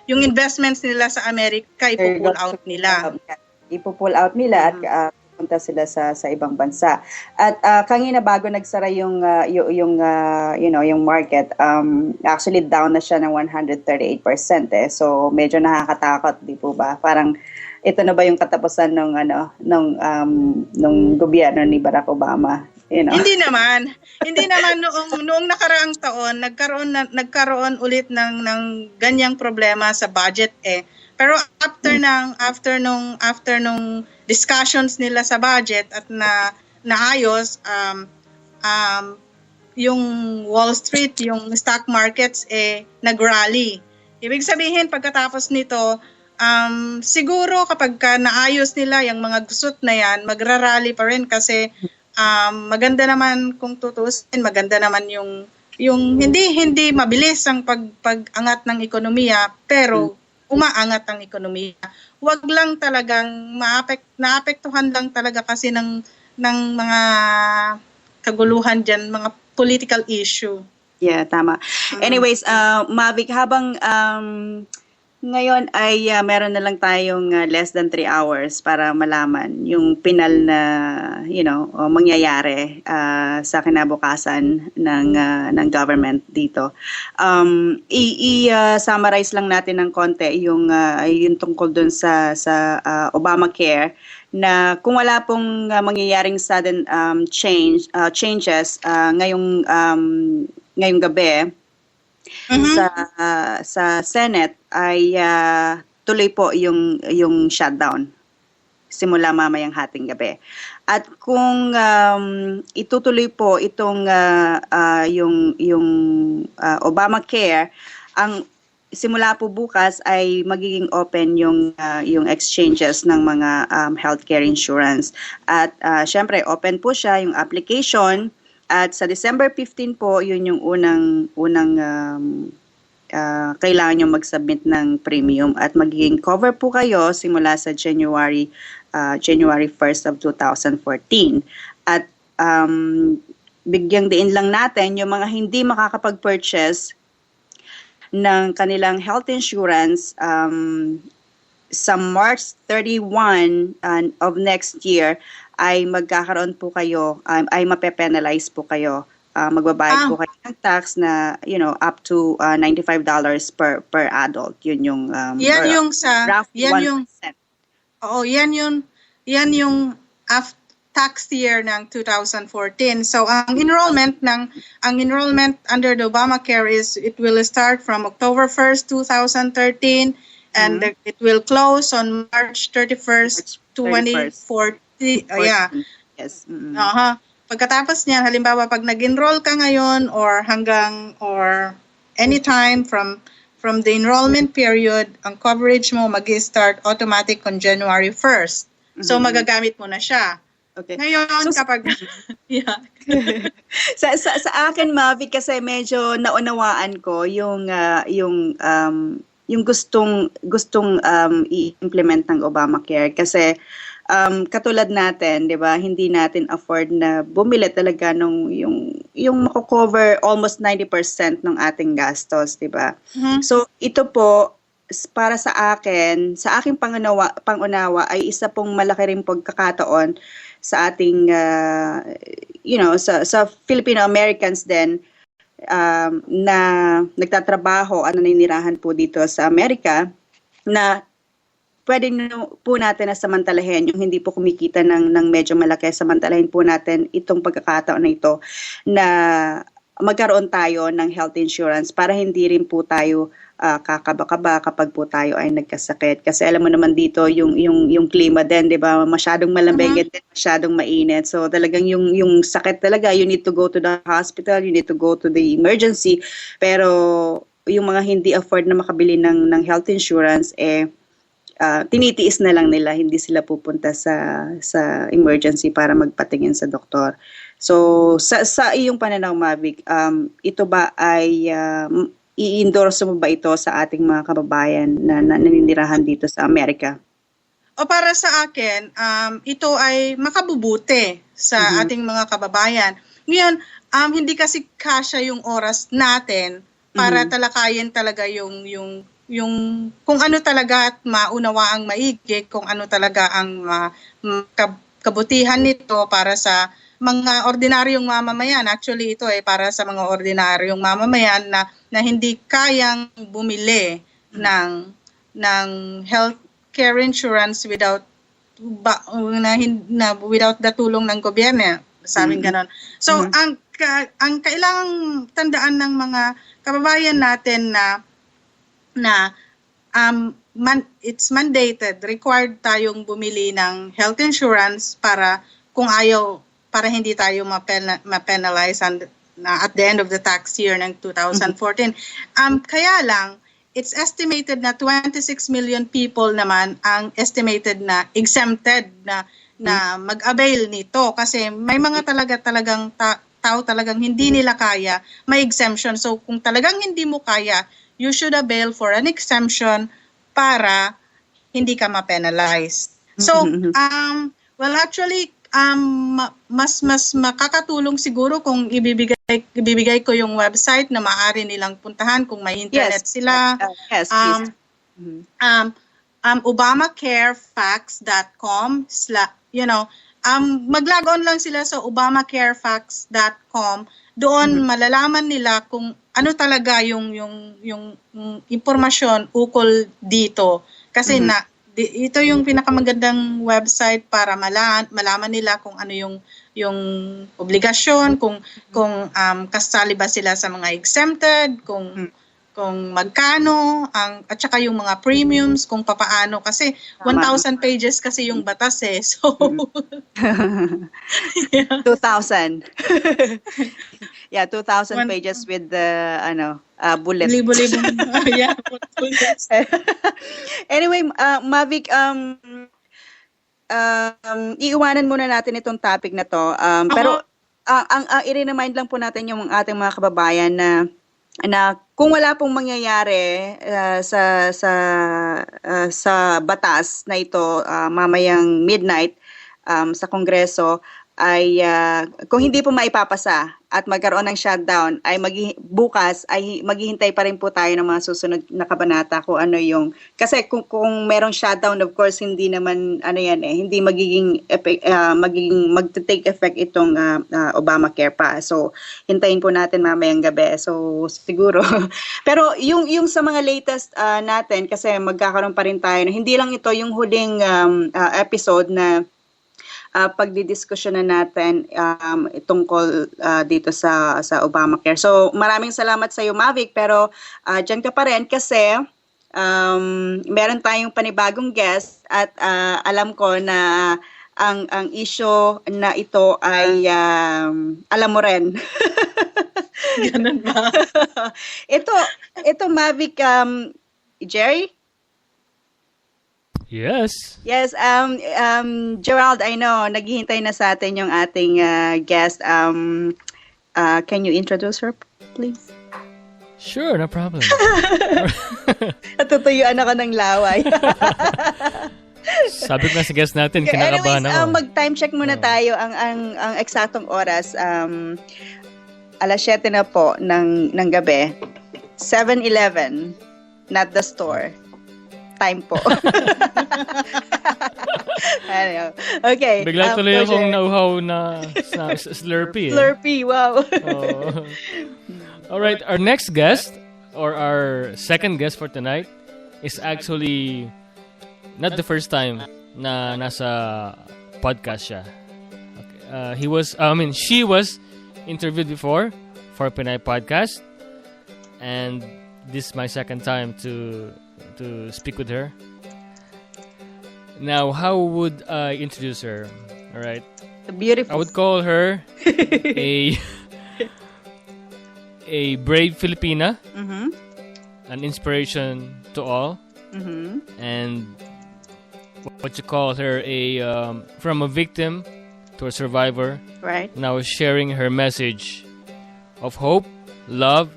yung investments nila sa Amerika ipo-pull out nila. Ipo-pull out nila at punta sila sa ibang bansa. At kanina bago nagsara yung market, actually down na siya ng 138%. So medyo nakakatakot, di po ba? Parang ito na ba yung katapusan ng gobyerno ni Barack Obama? Hindi naman noong nakaraang taon nagkaroon ulit ng ganyang problema sa budget Pero after nung discussions nila sa budget at naayos yung Wall Street, yung stock markets nagrally. Ibig sabihin pagkatapos nito siguro kapag naayos nila yung mga gusot na yan, magrarally pa rin kasi maganda naman kung tutusin, maganda naman yung hindi mabilis ang pag-angat ng ekonomiya pero umaangat ang ekonomiya. Huwag lang talagang naapektuhan lang talaga kasi ng mga kaguluhan diyan, mga political issue. Yeah, tama. Anyways, Mavic, habang ngayon ay meron na lang tayong less than 3 hours para malaman yung pinal na mangyayari sa kinabukasan ng government dito. I-summarize lang natin ng konti yung tungkol dun sa Obamacare na kung wala pong mangyayaring sudden changes ngayong gabi sa Senate ay tuloy po yung shutdown simula mamayang hating gabi. At kung itutuloy po itong yung Obamacare, ang simula po bukas ay magiging open yung exchanges ng mga healthcare insurance. At syempre open po siya yung application. At sa December 15 po, yun yung unang kailangan nyo mag-submit ng premium at magiging cover po kayo simula sa January 1st of 2014. At bigyang diin lang natin yung mga hindi makakapag-purchase ng kanilang health insurance sa March 31 of next year ay magkakaroon po kayo, ay mape-penalize po kayo. Magbabayad po kayo ng tax na, up to $95 per adult. Yun yung yan yung sa roughly yan 1%. Yan yung tax year ng 2014. So ang enrollment under the Obamacare is it will start from October 1st, 2013 and it will close on March 31st, 2014. Yeah. Yes. Pagkatapos niyan, halimbawa pag nag-enroll ka ngayon or anytime from the enrollment period, ang coverage mo mag-start automatic on January 1st. So magagamit mo na siya. Okay. Ngayon kapag sa akin, Mavi, kasi medyo naunawaan ko yung gustong i-implement ng Obamacare kasi katulad natin, 'di ba? Hindi natin afford na bumili talaga yung mako-cover almost 90% ng ating gastos, 'di ba? So ito po para sa akin, sa aking pangunawa ay isa pong malaki ring pagkakataon sa ating sa Filipino Americans din na nagtatrabaho, naninirahan po dito sa Amerika na pwede po natin na samantalahin yung hindi po kumikita ng medyo malaki, samantalahin po natin itong pagkakataon na ito na magkaroon tayo ng health insurance para hindi rin po tayo kakaba-kaba kapag po tayo ay nagkasakit. Kasi alam mo naman dito yung klima din, 'di ba? Masyadong malamig at masyadong mainit. So talagang yung sakit talaga, you need to go to the hospital, you need to go to the emergency. Pero yung mga hindi afford na makabili ng health insurance tinitiis na lang nila, hindi sila pupunta sa emergency para magpatingin sa doktor. So sa iyong pananaw, Mavic, ito ba ay i-endorse mo ba ito sa ating mga kababayan na naninirahan dito sa Amerika? O para sa akin, ito ay makabubuti sa ating mga kababayan. Ngayon, hindi kasi kasya yung oras natin para talakayin talaga yung kung ano talaga at maunawaang maigi, kung ano talaga ang kabutihan nito para sa mga ordinaryong mamamayan. Actually, ito ay para sa mga ordinaryong mamamayan na hindi kayang bumili ng health care insurance without the tulong ng gobyerno, sabing ganon. So ang kailangang tandaan ng mga kababayan natin it's mandated, required tayong bumili ng health insurance para hindi tayo ma-penalize at the end of the tax year ng 2014. Kaya lang, it's estimated na 26 million people naman ang estimated na exempted na mag-avail nito kasi may mga talagang tao talagang hindi nila kaya, may exemption. So kung talagang hindi mo kaya, you should avail for an exemption para hindi ka ma-penalize. So, well actually, mas makakatulong siguro kung ibibigay ko yung website na maaari nilang puntahan kung may internet sila. Yes, please. Obamacarefax.com mag-log on lang sila sa obamacarefax.com. Doon malalaman nila kung ano talaga yung impormasyon ukol dito. Kasi ito yung pinakamagandang website para malaman nila kung ano yung obligasyon, kung kasali ba sila sa mga exempted, kung magkano at saka yung mga premiums, kung papaano kasi 1,000 pages kasi yung batas so 2,000 yeah, 2,000 pages with the bullets. Yeah, anyway, Mavic, iiwanan muna natin itong topic na to. Pero ang i-remind lang po natin yung ating mga kababayan na kung wala pong mangyayari sa batas na ito mamayang midnight sa Kongreso ay kung hindi po maipapasa at magkaroon ng shutdown ay bukas ay maghihintay pa rin po tayo ng mga susunod na kabanata kung ano yung kasi kung merong shutdown, of course hindi naman hindi magiging mag-take effect itong Obamacare pa. So hintayin po natin mamayang gabi. So siguro pero yung sa mga latest natin kasi magkakaroon pa rin tayo hindi lang ito yung huling episode na pagdidiskusyonan natin tungkol dito sa Obamacare. So maraming salamat sa iyo, Mavic, pero dyan ka pa rin kasi meron tayong panibagong guest at alam ko na ang issue na ito ay alam mo rin. Ganun ba? ito Mavic, Jerry? Yes. Yes, Gerald, I know, naghihintay na sa atin yung ating guest. Can you introduce her, please? Sure, no problem. Natutuyuan ako ng laway. Sabi ko na sa guest natin, kinakabahan ako. Anyways, mag-time check muna tayo. Ang eksaktong oras, alas 7 na po ng gabi. 7-Eleven, not the store. Time po. Okay. Bigla tuloy akong nauhaw na Slurpee. Slurpee, wow. All right, our next guest or our second guest for tonight is actually not the first time na nasa podcast siya. Okay. She was interviewed before for Pinay Podcast, and this is my second time to speak with her. Now, how would I introduce her? All right. Beautiful. I would call her a brave Filipina, an inspiration to all, and what you call her from a victim to a survivor. Right. Now sharing her message of hope, love,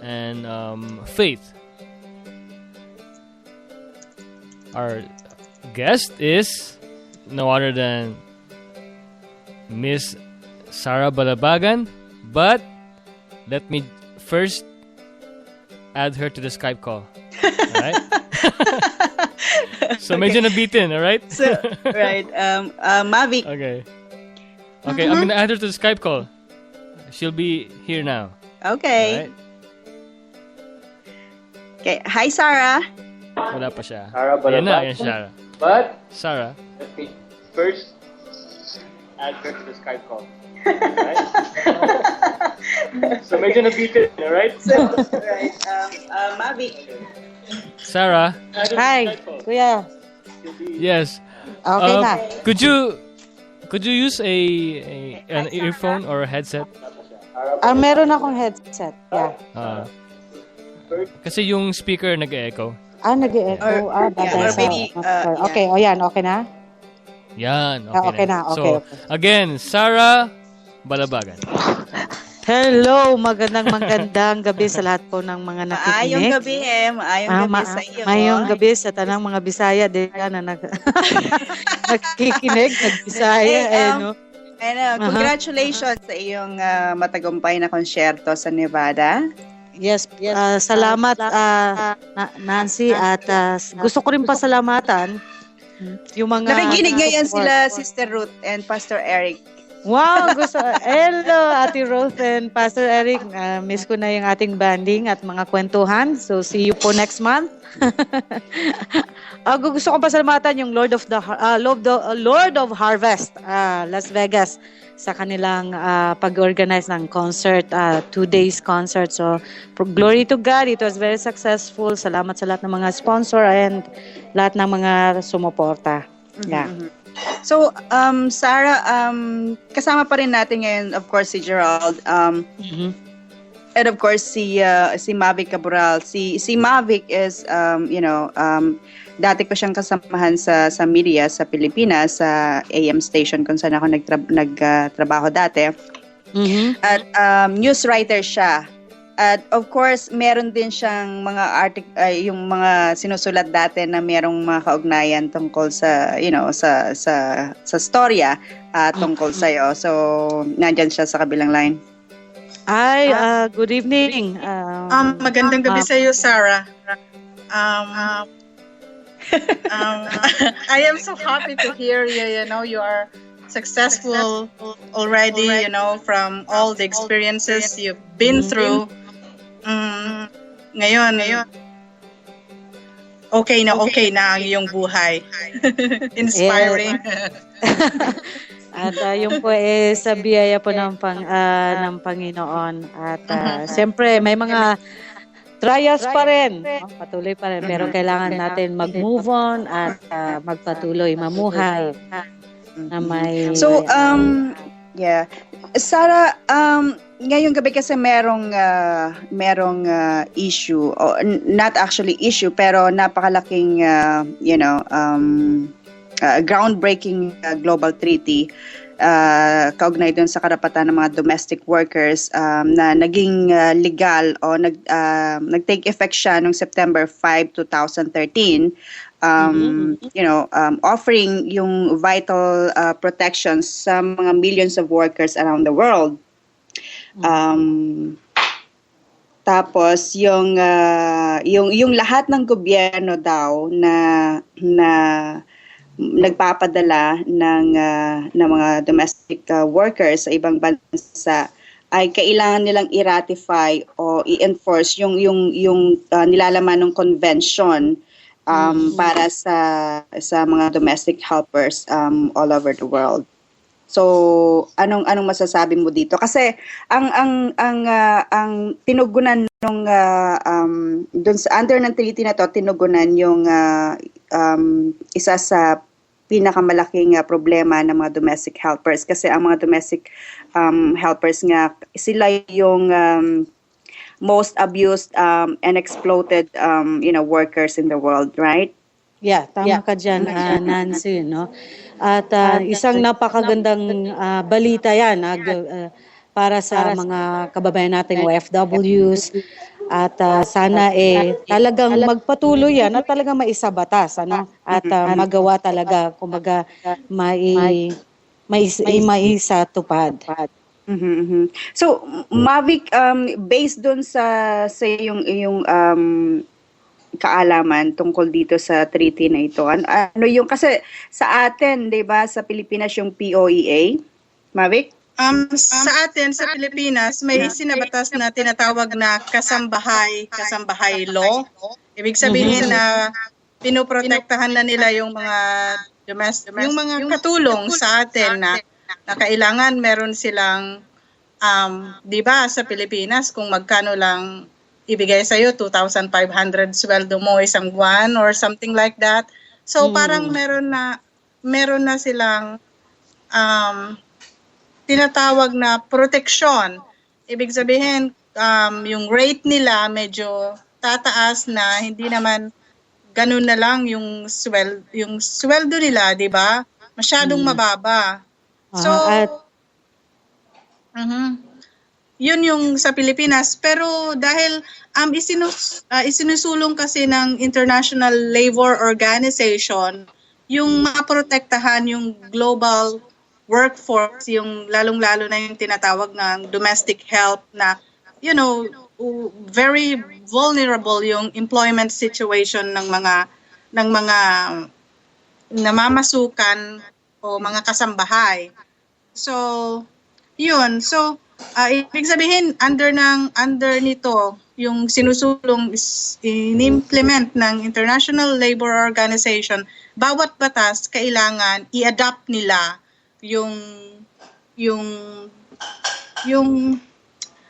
and faith. Our guest is no other than Miss Sarah Balabagan, but let me first add her to the Skype call. Alright? So medyo nabitin, alright? So, right. Mavic. Okay. Okay, I'm gonna add her to the Skype call. She'll be here now. Okay. Alright? Okay. Hi, Sarah. Wala pa siya. Sarah Ayan na, Balabagan. ayan Sarah. But Sarah. let me first add her to the Skype call. Alright? So medyo nabitin, alright? Right. Mavic. Sarah. Hi, Kuya. Yes. Okay na. Could you use an earphone or a headset? Meron akong headset. Yeah. Kasi yung speaker nag-echo. Nag-echo. Or maybe, Okay, yan. Okay na? Yan. Okay na. Okay, So, okay. again, Sarah Balabagan. Hello, magandang gabi sa lahat po ng mga nakikinig. Maayong gabi, Maayong gabi sa iyo. Maayong gabi sa tanang mga Bisaya din na nakikinig, nag-Bisaya. No? Congratulations sa iyong matagumpay na konsyerto sa Nevada. Yes, salamat Nancy at gusto ko rin pasalamatan yung mga Nakikinig ngayon sila Sister Ruth and Pastor Eric. Wow, hello Ate Ruth and Pastor Eric. Miss ko na yung ating banding at mga kwentuhan. So see you po next month. Gusto kong pasalamatan yung Lord of Harvest, Las Vegas, sa kanilang pag-organize ng concert, 2 days concert. So glory to God, it was very successful. Salamat sa lahat ng mga sponsor and lahat ng mga sumuporta. Yeah. Mm-hmm. So, Sarah, kasama pa rin natin ngayon, of course, si Gerald. And of course, si Mavic Cabral. Si Mavic is, dati ko siyang kasamahan sa media sa Pilipinas, sa AM station kung saan ako nagtrabaho dati. Mm-hmm. At news writer siya. At of course, meron din siyang mga yung mga sinusulat dati na merong mga kaugnayan tungkol sa, sa storya tungkol sa iyo. So, nandiyan siya sa kabilang line. Good evening. Magandang gabi sa iyo, Sarah. I am so happy to hear you. You are successful already, from all the experiences you've been through. Ngayon, okay na ang iyong buhay. Inspiring. At yung po sa biyaya po ng Panginoon. At siyempre may mga trials pa rin. Patuloy pa rin. Pero kailangan natin mag-move on at magpatuloy, mamuhay. Na may, yeah. Sarah, ngayong gabi kasi merong issue, or not actually issue, pero napakalaking groundbreaking global treaty kaugnay dun sa karapatan ng mga domestic workers na naging legal o nag-take effect siya noong September 5, 2013. Offering yung vital protections sa mga millions of workers around the world. Tapos yung lahat ng gobyerno daw na nagpapadala ng mga domestic workers sa ibang bansa ay kailangan nilang i-ratify o i-enforce yung nilalaman ng convention para sa mga domestic helpers all over the world. So, anong masasabi mo dito? Kasi ang tinugunan nung doon sa under ng treaty na to, tinugunan yung isa sa pinakamalaking problema ng mga domestic helpers, kasi ang mga domestic helpers nga sila yung most abused and exploited workers in the world, right? Yeah, tama ka dyan, Nancy, no? At isang napakagandang balita yan para sa mga kababayan nating OFWs. At sana talagang magpatuloy yan at talagang maisabatas, ano? At magawa talaga, kumbaga, maisa tupad. So, Mavic, based doon sa yung kaalaman tungkol dito sa treaty na ito, ano yung, kasi sa atin, 'di ba, sa Pilipinas yung POEA, Mavic? Sa atin, sa Pilipinas, may sinabatas na tinatawag na kasambahay law. Ibig sabihin na pinoprotektahan na nila yung mga yung mga katulong sa atin na kailangan meron silang, di ba, sa Pilipinas, kung magkano lang ibigay sa'yo, 2,500 sweldo mo isang buwan or something like that. So parang meron na silang tinatawag na protection. Ibig sabihin, yung rate nila medyo tataas na, hindi naman ganun na lang yung sweldo nila, di ba? Masyadong mababa. So, yun yung sa Pilipinas. Pero dahil isinusulong kasi ng International Labor Organization yung maprotektahan yung global workforce, yung lalong-lalo na yung tinatawag ng domestic help na, you know, very vulnerable yung employment situation ng mga namamasukan o mga kasambahay. So, yun. So, ibig sabihin, under nito, yung sinusulong is in-implement ng International Labor Organization, bawat batas kailangan i-adapt nila yung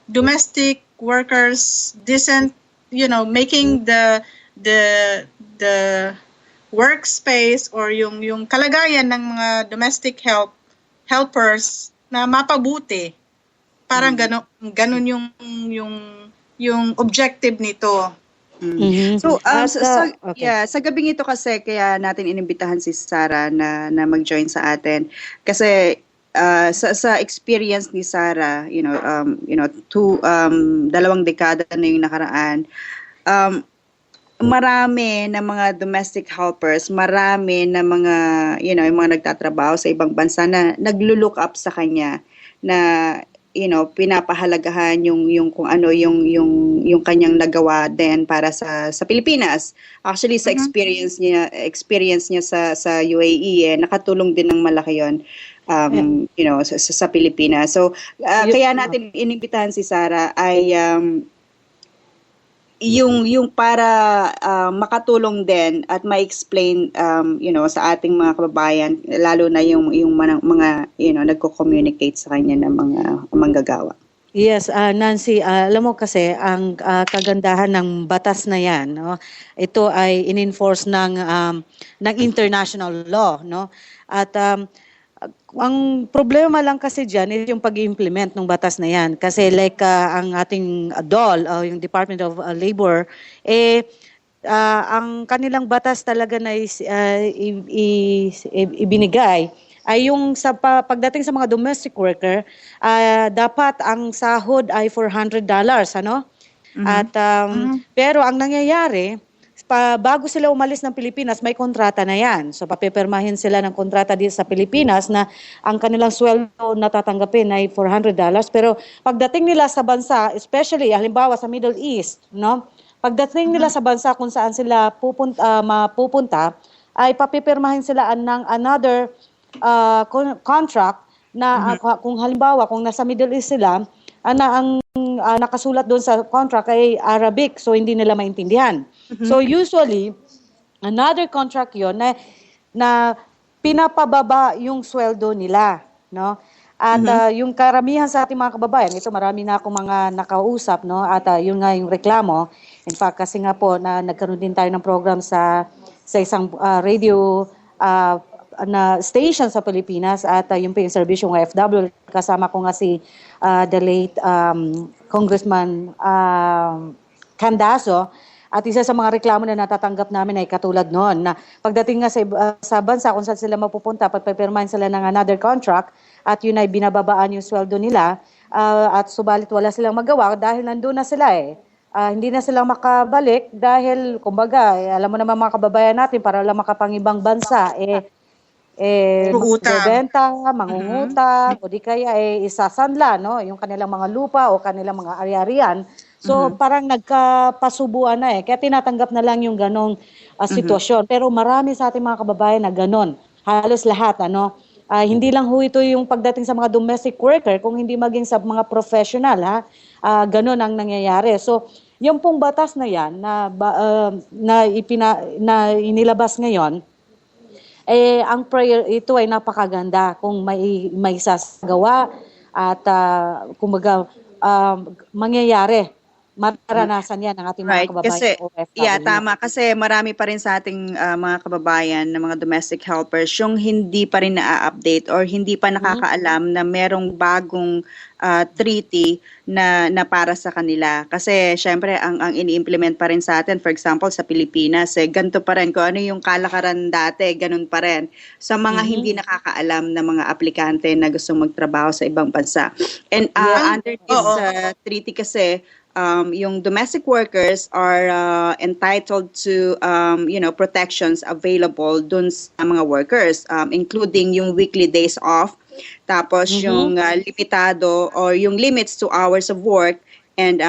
domestic workers decent, you know, making the workspace or yung kalagayan ng mga domestic helpers na mapabuti. Parang ganun yung objective nito. So, sa gabing ito kasi kaya natin inimbitahan si Sarah na mag-join sa atin kasi sa experience ni Sarah, dalawang dekada na yung nakaraan, marami na mga domestic helpers, marami na mga yung mga nagtatrabaho sa ibang bansa na naglo-look up sa kanya na pinapahalagahan yung kung ano yung kanyang nagawa din para sa Pilipinas. Actually sa experience niya sa UAE nakatulong din ng malaki yon sa Pilipinas. So kaya natin inimbitahan si Sarah ay yung para makatulong din at ma-explain sa ating mga kababayan, lalo na yung mga nagko-communicate sa kanya ng mga manggagawa. Yes, Nancy, alam mo kasi ang kagandahan ng batas na 'yan, no? Ito ay in-enforce ng international law, no? At ang problema lang kasi diyan is yung pag-implement ng batas na 'yan. Kasi like ang ating DOL, yung Department of Labor, ang kanilang batas talaga na ibinigay ay yung pagdating sa mga domestic worker, dapat ang sahod ay $400, ano? At pero ang nangyayari, bago sila umalis ng Pilipinas, may kontrata na yan. So papipirmahin sila ng kontrata dito sa Pilipinas na ang kanilang sweldo na tatanggapin ay $400. Pero pagdating nila sa bansa, especially halimbawa sa Middle East, no? Pagdating nila sa bansa kung saan sila mapupunta, ay papipirmahin sila ng another contract na kung halimbawa kung nasa Middle East sila, ang nakasulat doon sa contract ay Arabic, so hindi nila maintindihan. So usually another contract 'yon na pinapababa yung sweldo nila, no? At yung karamihan sa ating mga kababayan, ito marami na akong mga nakausap, no? At yun nga yung reklamo. In fact, kasi nga po na nagkaroon din tayo ng program sa isang radio na station sa Pilipinas at yung serbisyo ng OFW, kasama ko nga si the late Congressman Candazo, At isa sa mga reklamo na natatanggap namin ay katulad noon na pagdating nga sa bansa kung saan sila mapupunta, pagpapirmahan sila ng another contract at yun ay binababaan yung sweldo nila at subalit wala silang magawa dahil nandun na sila hindi na sila makabalik dahil kumbaga alam mo naman mga kababayan natin para lang makapangibang bansa bebenta, mangungutang, o di kaya isasanla, no? Yung kanilang mga lupa o kanilang mga ari-arian. So, parang nagkapasubuan na Kaya tinatanggap na lang yung ganong sitwasyon. Pero marami sa ating mga kababayan na ganon. Halos lahat, hindi lang ito yung pagdating sa mga domestic worker, kung hindi maging sa mga professional, ganon ang nangyayari. So, yung pong batas na yan na inilabas ngayon, ang prayer ito ay napakaganda kung may sasagawa at kumbaga mangyayari. Maranasan yan ng ating mga kababayan. Kasi, OFW. tama. Kasi marami pa rin sa ating mga kababayan na mga domestic helpers yung hindi pa rin na-update or hindi pa nakakaalam na merong bagong treaty na para sa kanila. Kasi syempre ang ini-implement pa rin sa atin, for example sa Pilipinas, ganito pa rin. Kung ano yung kalakaran dati, ganun pa rin. Sa mga hindi nakakaalam na mga aplikante na gustong magtrabaho sa ibang bansa. And under this treaty kasi, yung domestic workers are entitled to protections available dun sa mga workers, including yung weekly days off, tapos yung limitado or yung limits to hours of work and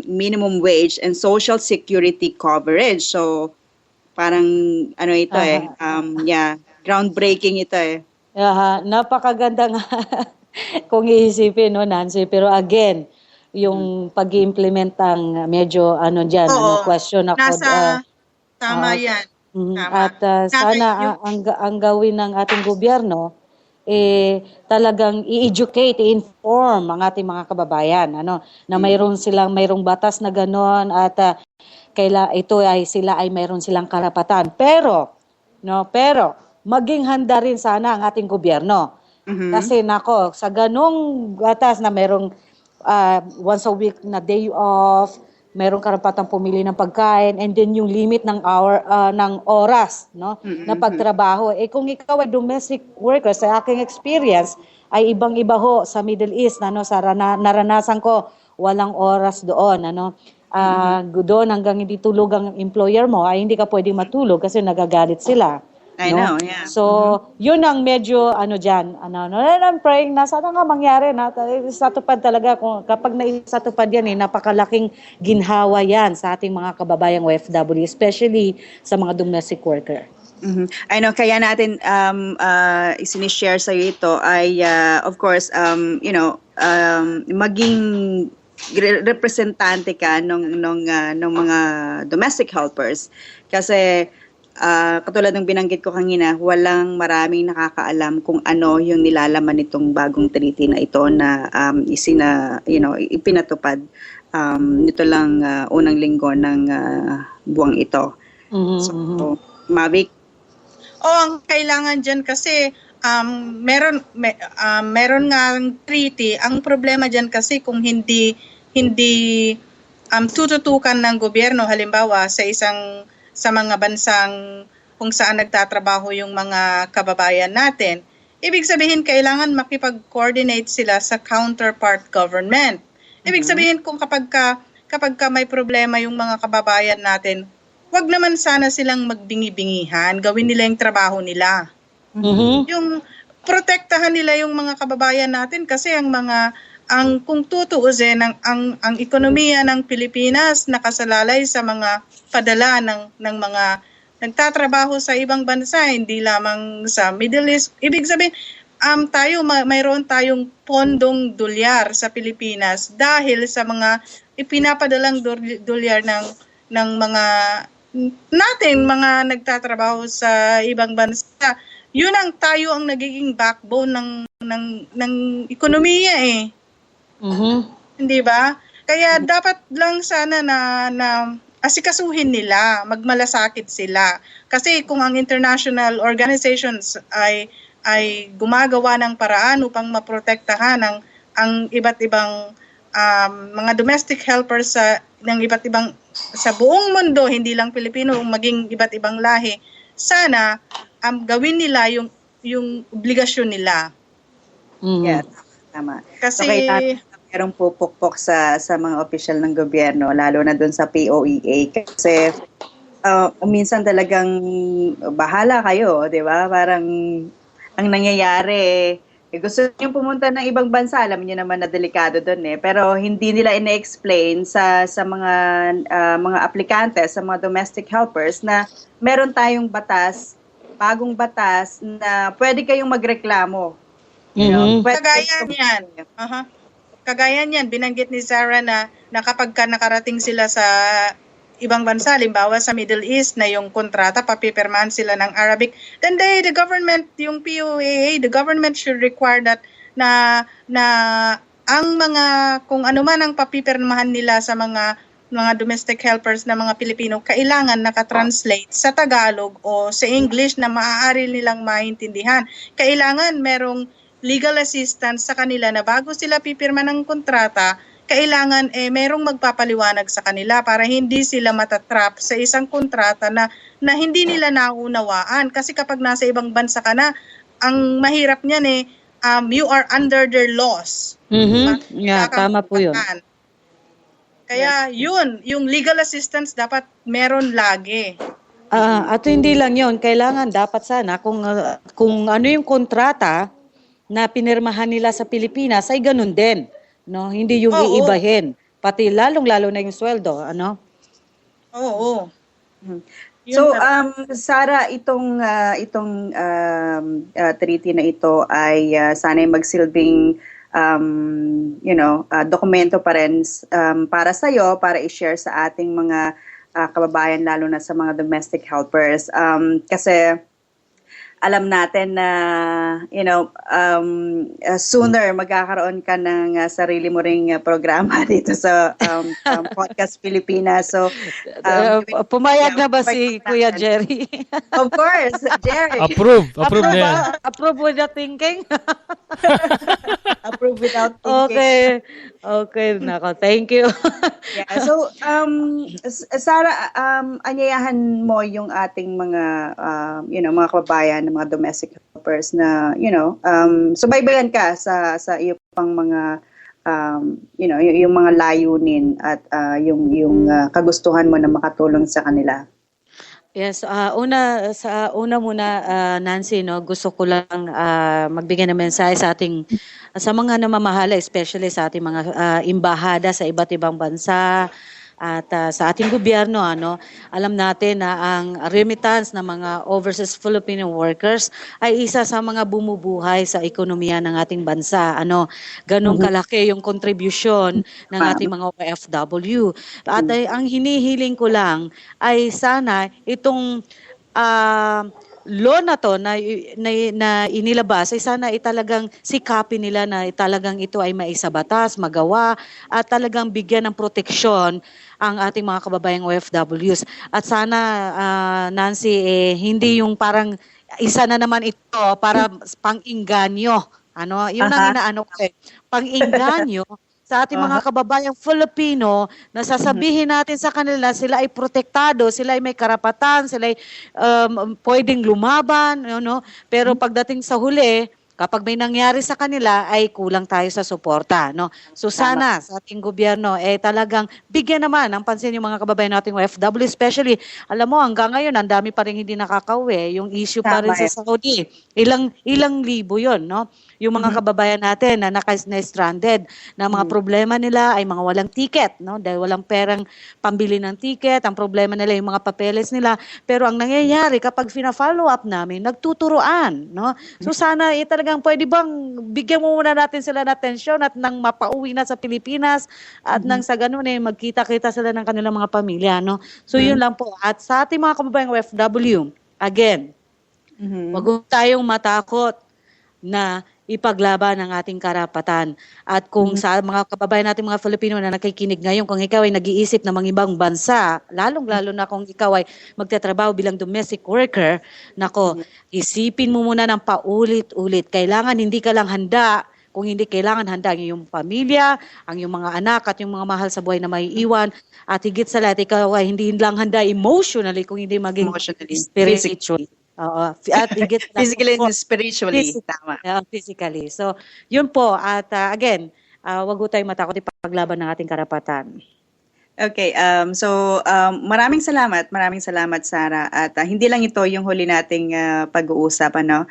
minimum wage and social security coverage. So parang ito groundbreaking ito napakaganda nga kung iisipin, no, Nancy, pero again yung pag-i-implement ang medyo question ako. Tama yan. Tama. At sana ang gawin ng ating gobyerno talagang i-educate, i-inform ang ating mga kababayan na mayroong batas na gano'n at sila ay mayroon silang karapatan. Pero maging handa rin sana ang ating gobyerno. Kasi sa ganong batas na mayroong once a week na day off, mayroong karapatang pumili ng pagkain, and then yung limit ng oras, no, na pagtrabaho. Kung ikaw ay domestic worker, sa aking experience, ay ibang-iba ho sa Middle East, sa naranasan ko, walang oras doon, doon hanggang hindi tulog ang employer mo, ay hindi ka pwedeng matulog kasi nagagalit sila. I know, yeah. So, yun ang medyo dyan. I'm praying na sana nga mangyari na satupad talaga. Kapag naisatupad yan, napakalaking ginhawa yan sa ating mga kababayang OFW, especially sa mga domestic worker. I know, kaya natin isinishare sa iyo ito ay, of course, maging representante ka ng mga domestic helpers. Kasi, katulad ng binanggit ko kanina, walang maraming nakakaalam kung ano yung nilalaman nitong bagong treaty na ito na ipinatupad nito lang unang linggo ng buwang ito. So, Mavic? Ang kailangan dyan kasi meron nga ang treaty. Ang problema dyan kasi kung hindi tututukan ng gobyerno, halimbawa sa mga bansang kung saan nagtatrabaho yung mga kababayan natin, ibig sabihin kailangan makipag-coordinate sila sa counterpart government. Ibig sabihin kung kapag ka may problema yung mga kababayan natin, wag naman sana silang magbingi-bingihan, gawin nila yung trabaho nila. Yung protektahan nila yung mga kababayan natin kasi kung tutuusin ang ekonomiya ng Pilipinas nakasalalay sa mga padala ng mga nagtatrabaho sa ibang bansa, hindi lamang sa Middle East. Ibig sabihin, mayroon tayong pondong dolyar sa Pilipinas dahil sa mga ipinapadalang dolyar ng mga mga nagtatrabaho sa ibang bansa. Yun tayo ang nagiging backbone ng ekonomiya Hindi ba? Kaya dapat lang sana na asikasuhin nila, magmalasakit sila. Kasi kung ang international organizations ay gumagawa ng paraan upang maprotektahan ang iba't ibang mga domestic helpers ng iba't ibang sa buong mundo, hindi lang Pilipino, maging iba't ibang lahi, sana gawin nila yung obligasyon nila. Yes, tama. Kasi merong pupukpok sa mga opisyal ng gobyerno, lalo na doon sa POEA. Kasi minsan talagang bahala kayo, di ba? Parang ang nangyayari, gusto niyo pumunta ng ibang bansa, alam niyo naman na delikado doon pero hindi nila ina-explain sa mga aplikante, sa mga domestic helpers na meron tayong batas, bagong batas na pwede kayong magreklamo. Kagaya niyan, binanggit ni Sarah na kapag nakarating sila sa ibang bansa, halimbawa sa Middle East, na yung kontrata, papipirmahan sila ng Arabic, then the government, yung POAA, the government should require that na ang kung ano man ang papipirmahan nila sa mga domestic helpers na mga Pilipino, kailangan nakatranslate sa Tagalog o sa English na maaari nilang maintindihan. Kailangan merong legal assistance sa kanila na bago sila pipirma ng kontrata, kailangan merong magpapaliwanag sa kanila para hindi sila matatrap sa isang kontrata na hindi nila naunawaan. Kasi kapag nasa ibang bansa ka na, ang mahirap niyan you are under their laws. Yeah, tama po yun. Kaya yun, yung legal assistance dapat meron lagi. At hindi lang yun, kailangan dapat sana kung ano yung kontrata na pinirmahan nila sa Pilipinas ay ganun din. No, hindi yung iibahin. Pati lalong-lalo na yung sweldo, ano? Oo. So, Sarah, itong treaty na ito ay sana'y magsilbing dokumento pa rin para sa'yo, para i-share sa ating mga kababayan, lalo na sa mga domestic helpers. Kasi alam natin na, sooner magkakaroon ka ng sarili mo ring programa dito sa Podcast Pilipinas. So, pumayag na ba si Kuya Jerry? Of course, Jerry. Approve niya. Approve with the thinking? Approve without thinking. Okay, nako. Thank you. Yeah. So, Sarah, anyayahan mo yung ating mga, mga kababayan, mga domestic helpers na, subaybayan ka sa iyo pang mga, yung mga layunin at yung kagustuhan mo na makatulong sa kanila. Yes, una muna, Nancy, gusto ko lang magbigay ng mensahe sa mga namamahala, especially sa ating mga embahada sa iba't ibang bansa at sa ating gobyerno. Alam natin na ang remittance ng mga overseas Filipino workers ay isa sa mga bumubuhay sa ekonomiya ng ating bansa. Ganun kalaki yung contribution ng ating mga OFW. At ang hinihiling ko lang ay sana itong law na to na inilabas ay sana talagang sikapin nila na talagang ito ay maisabatas, magawa at talagang bigyan ng proteksyon ang ating mga kababayang OFWs. At sana, Nancy, hindi yung parang isa na naman ito para pang-inganyo. Yun ang inaano ko pang-inganyo sa ating mga kababayang Filipino na sasabihin natin sa kanila sila ay protektado, sila ay may karapatan, sila ay pwedeng lumaban, pero pagdating sa huli, kapag may nangyari sa kanila ay kulang tayo sa suporta, So sana sa ating gobyerno talagang bigyan naman ng pansin yung mga kababayan nating OFW, especially alam mo hanggang ngayon ang dami pa rin hindi nakakauwi, yung issue pa rin sa Saudi. Ilang libo 'yon, Yung mga kababayan natin na na-stranded, na mga problema nila ay mga walang ticket, dahil walang perang pambili ng ticket, ang problema nila yung mga papeles nila. Pero ang nangyayari kapag fina-follow up namin, nagtuturuan, So sana talagang pwede bang bigyan mo muna natin sila ng atensyon at nang mapauwi na sa Pilipinas at nang sa ganun magkita-kita sila ng kanilang mga pamilya, So yun lang po. At sa ating mga kababayang OFW, again, wag tayong matakot na ipaglaban ang ating karapatan. At kung sa mga kababayan natin mga Filipino na nakikinig ngayon, kung ikaw ay nag-iisip ng mga ibang bansa, lalong-lalo na kung ikaw ay magtatrabaho bilang domestic worker, isipin mo muna ng paulit-ulit. Kailangan hindi ka lang handa Kung hindi kailangan, handa ang iyong pamilya, ang iyong mga anak at yung mga mahal sa buhay na may iwan. At higit sa lahat, ikaw ay hindi lang handa emotionally, kung hindi maging Emotionally, spiritually. At higit sa lahat, physically and spiritually. Tama. physically. So, yun po. At again, wag po tayong matakot ipaglaban ng ating karapatan. Okay, maraming salamat Sarah, at hindi lang ito yung huli nating pag-uusap, ano.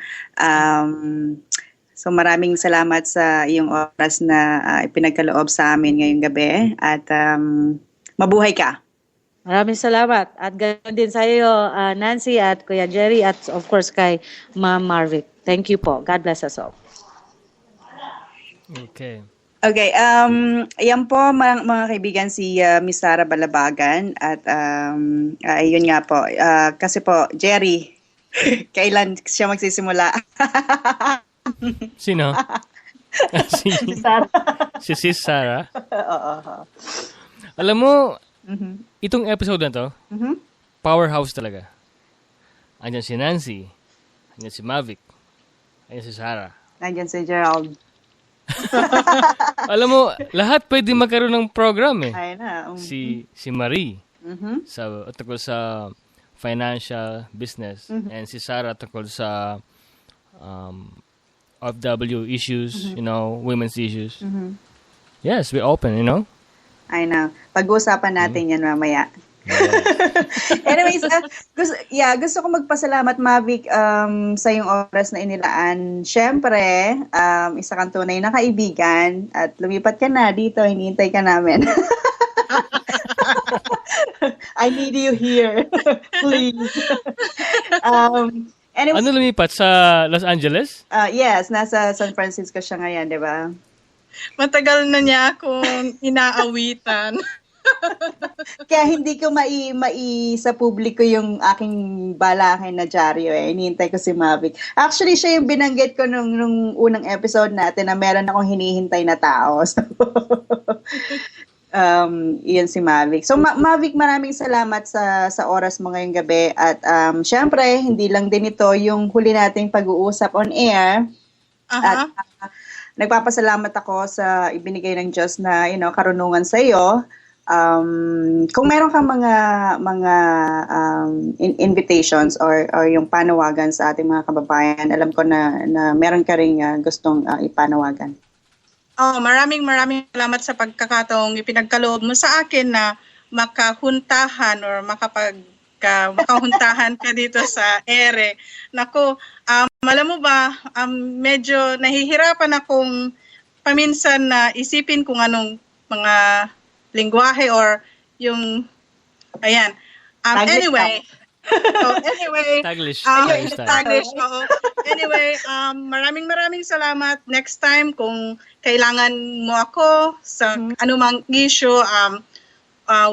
So maraming salamat sa iyong oras na ipinagkaloob sa amin ngayong gabi, at mabuhay ka. Maraming salamat, at ganoon din sa iyo, Nancy at Kuya Jerry, at of course kay Ma'am Marvic. Thank you po. God bless us all. Okay, yan po mga kaibigan, si Miss Sarah Balabagan, at ayun nga po, kasi po, Jerry, kailan siya magsisimula? Sino? si Sarah. Si Sis Sarah. Oo. Alam mo, itong episode na to, powerhouse talaga. Andyan si Nancy, andyan si Mavic, andyan si Sarah. Andyan si Gerald. Alam mo, lahat pwede magkaroon ng program eh. Ay na. Si Marie tungkol sa financial business, and si Sarah tungkol sa OFW issues, women's issues. Yes, we're open, I know. Pag-uusapan natin yan mamaya. Anyways, gusto ko magpasalamat, Mavic, sa yung oras na inilaan. Siyempre, isa kang tunay na kaibigan, at lumipat ka na dito, hinihintay ka namin. I need you here. Please. Anyways, ano lumipat? Sa Los Angeles? Yes, nasa San Francisco siya ngayon, di ba? Matagal na niya akong inaawitan. Kaya hindi ko sa publiko yung aking balakay na dyaryo eh. Hinihintay ko si Mavic. Actually, siya yung binanggit ko nung unang episode natin na meron akong hinihintay na tao. So, yun si Mavic. So, Mavic, maraming salamat sa oras mo ngayong gabi. At syempre, hindi lang din ito yung huli nating pag-uusap on air. At nagpapasalamat ako sa ibinigay ng Diyos na karunungan sa iyo. Kung meron kang mga invitations or yung panawagan sa ating mga kababayan, alam ko na meron ka ring gustong ipanawagan. Maraming salamat sa pagkakataong ipinagkaloob mo sa akin na makahuntahan or makahuntahan ka dito sa ere. Naku, alam mo ba, medyo nahihirapan akong paminsan na isipin kung anong mga lingwahe or yung ayan. Anyway, Taglish. Oo. Anyway, maraming salamat. Next time kung kailangan mo ako sa anumang issue,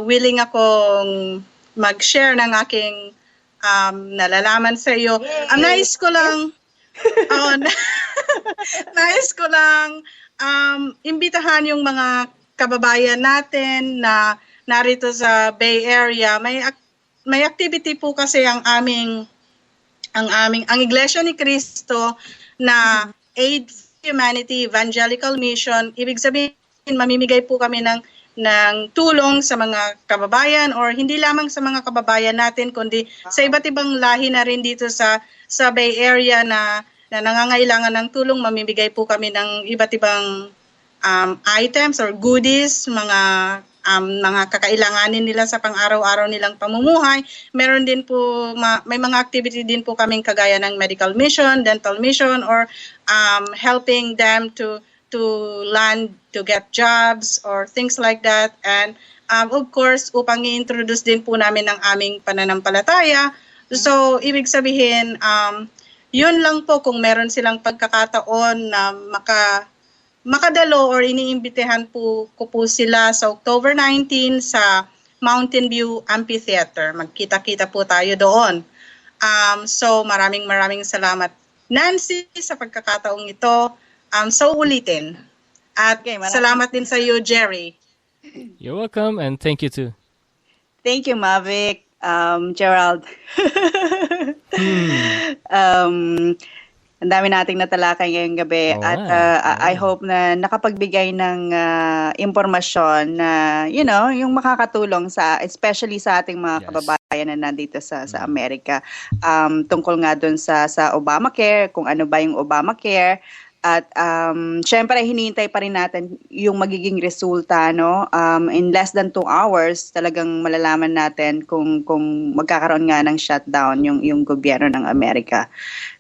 willing akong mag-share ng aking nalalaman sa iyo. Ang nais ko lang imbitahan yung mga kababayan natin na narito sa Bay Area. May activity po kasi ang Iglesia ni Cristo na Aid Humanity Evangelical Mission. Ibig sabihin, mamimigay po kami ng tulong sa mga kababayan, or hindi lamang sa mga kababayan natin kundi sa iba't ibang lahi na rin dito sa Bay Area na nangangailangan ng tulong. Mamimigay po kami ng iba't ibang items or goodies, mga kakailanganin nila sa pang-araw-araw nilang pamumuhay. Meron din po, may mga activity din po kaming kagaya ng medical mission, dental mission, or helping them to land, to get jobs, or things like that. And of course, upang i-introduce din po namin ang aming pananampalataya. So, ibig sabihin, yun lang po kung meron silang pagkakataon na makadalo or iniimbitehan ko po sila sa October 19 sa Mountain View Amphitheater. Magkita-kita po tayo doon. So maraming salamat, Nancy, sa pagkakataong ito. So ulitin. At salamat din sa iyo, Jerry. You're welcome, and thank you too. Thank you, Mavic. Gerald. Ang dami nating natalakay ngayong gabi Oo at nga. I hope na nakapagbigay ng impormasyon na yung makakatulong especially sa ating mga Yes. kababayan na nandito sa Amerika tungkol nga doon sa Obamacare, kung ano ba yung Obamacare. At syempre hinihintay pa rin natin yung magiging resulta, no? In less than 2 hours talagang malalaman natin kung magkakaroon nga ng shutdown yung gobyerno ng Amerika.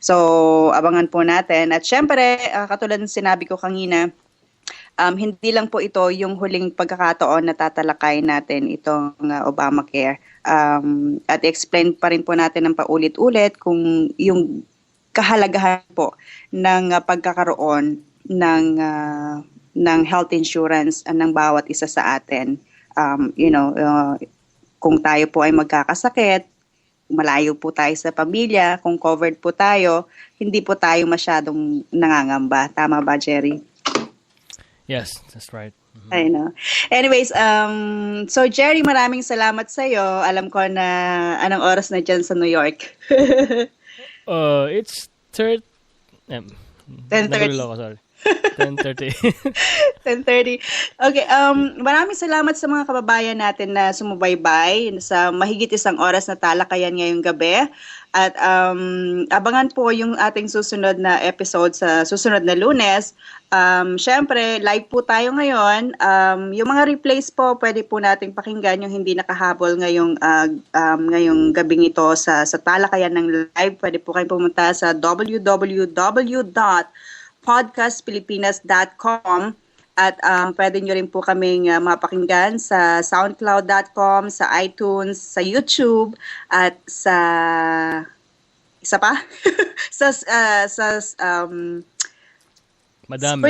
So abangan po natin. At syempre katulad ng sinabi ko kanina, hindi lang po ito yung huling pagkakataon na tatalakay natin itong Obamacare. At explain pa rin po natin ng paulit-ulit kung yung kahalagahan po ng pagkakaroon ng health insurance ng bawat isa sa atin. Kung tayo po ay magkakasakit, malayo po tayo sa pamilya, kung covered po tayo, hindi po tayo masyadong nangangamba. Tama ba, Jerry? Yes, that's right. I know. Anyways, so Jerry, maraming salamat sa iyo. Alam ko na anong oras na dyan sa New York. It's 10:30. 10:30. Sorry. 10:30. 10:30. Okay, maraming salamat sa mga kababayan natin na sumubaybay sa mahigit 1 oras na talakayan ngayong gabi. At abangan po yung ating susunod na episode sa susunod na Lunes. Syempre, live po tayo ngayon. Yung mga replays po, pwede po nating pakinggan yung hindi nakahabol ngayong gabing ito sa talakayan ng live. Pwede po kayong pumunta sa www.podcastpilipinas.com at pwede nyo rin po kaming mapakinggan sa soundcloud.com, sa iTunes, sa YouTube, at sa isa pa? Madami.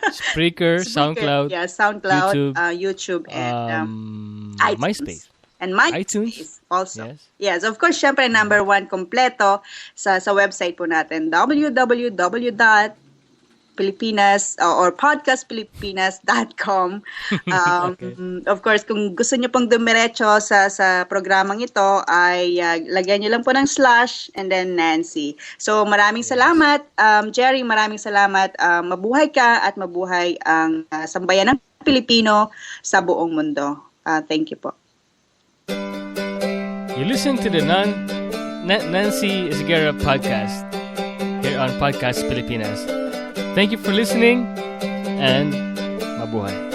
Spreaker, SoundCloud, yeah, SoundCloud, YouTube, YouTube and iTunes. MySpace. And MySpace iTunes also. Yes. Yes, of course, syempre number 1 kompleto sa website po natin, www.pilipinas or podcastpilipinas.com. Okay. Of course, kung gusto niyo pong dumiretso sa programang ito ay lagyan niyo lang po ng / and then Nancy. So maraming salamat, Jerry, maraming salamat. Mabuhay ka at mabuhay ang sambayan ng Pilipino sa buong mundo. Thank you po. You listen to the Nancy Esguerra podcast here on Podcast Pilipinas. Thank you for listening and mabuhay.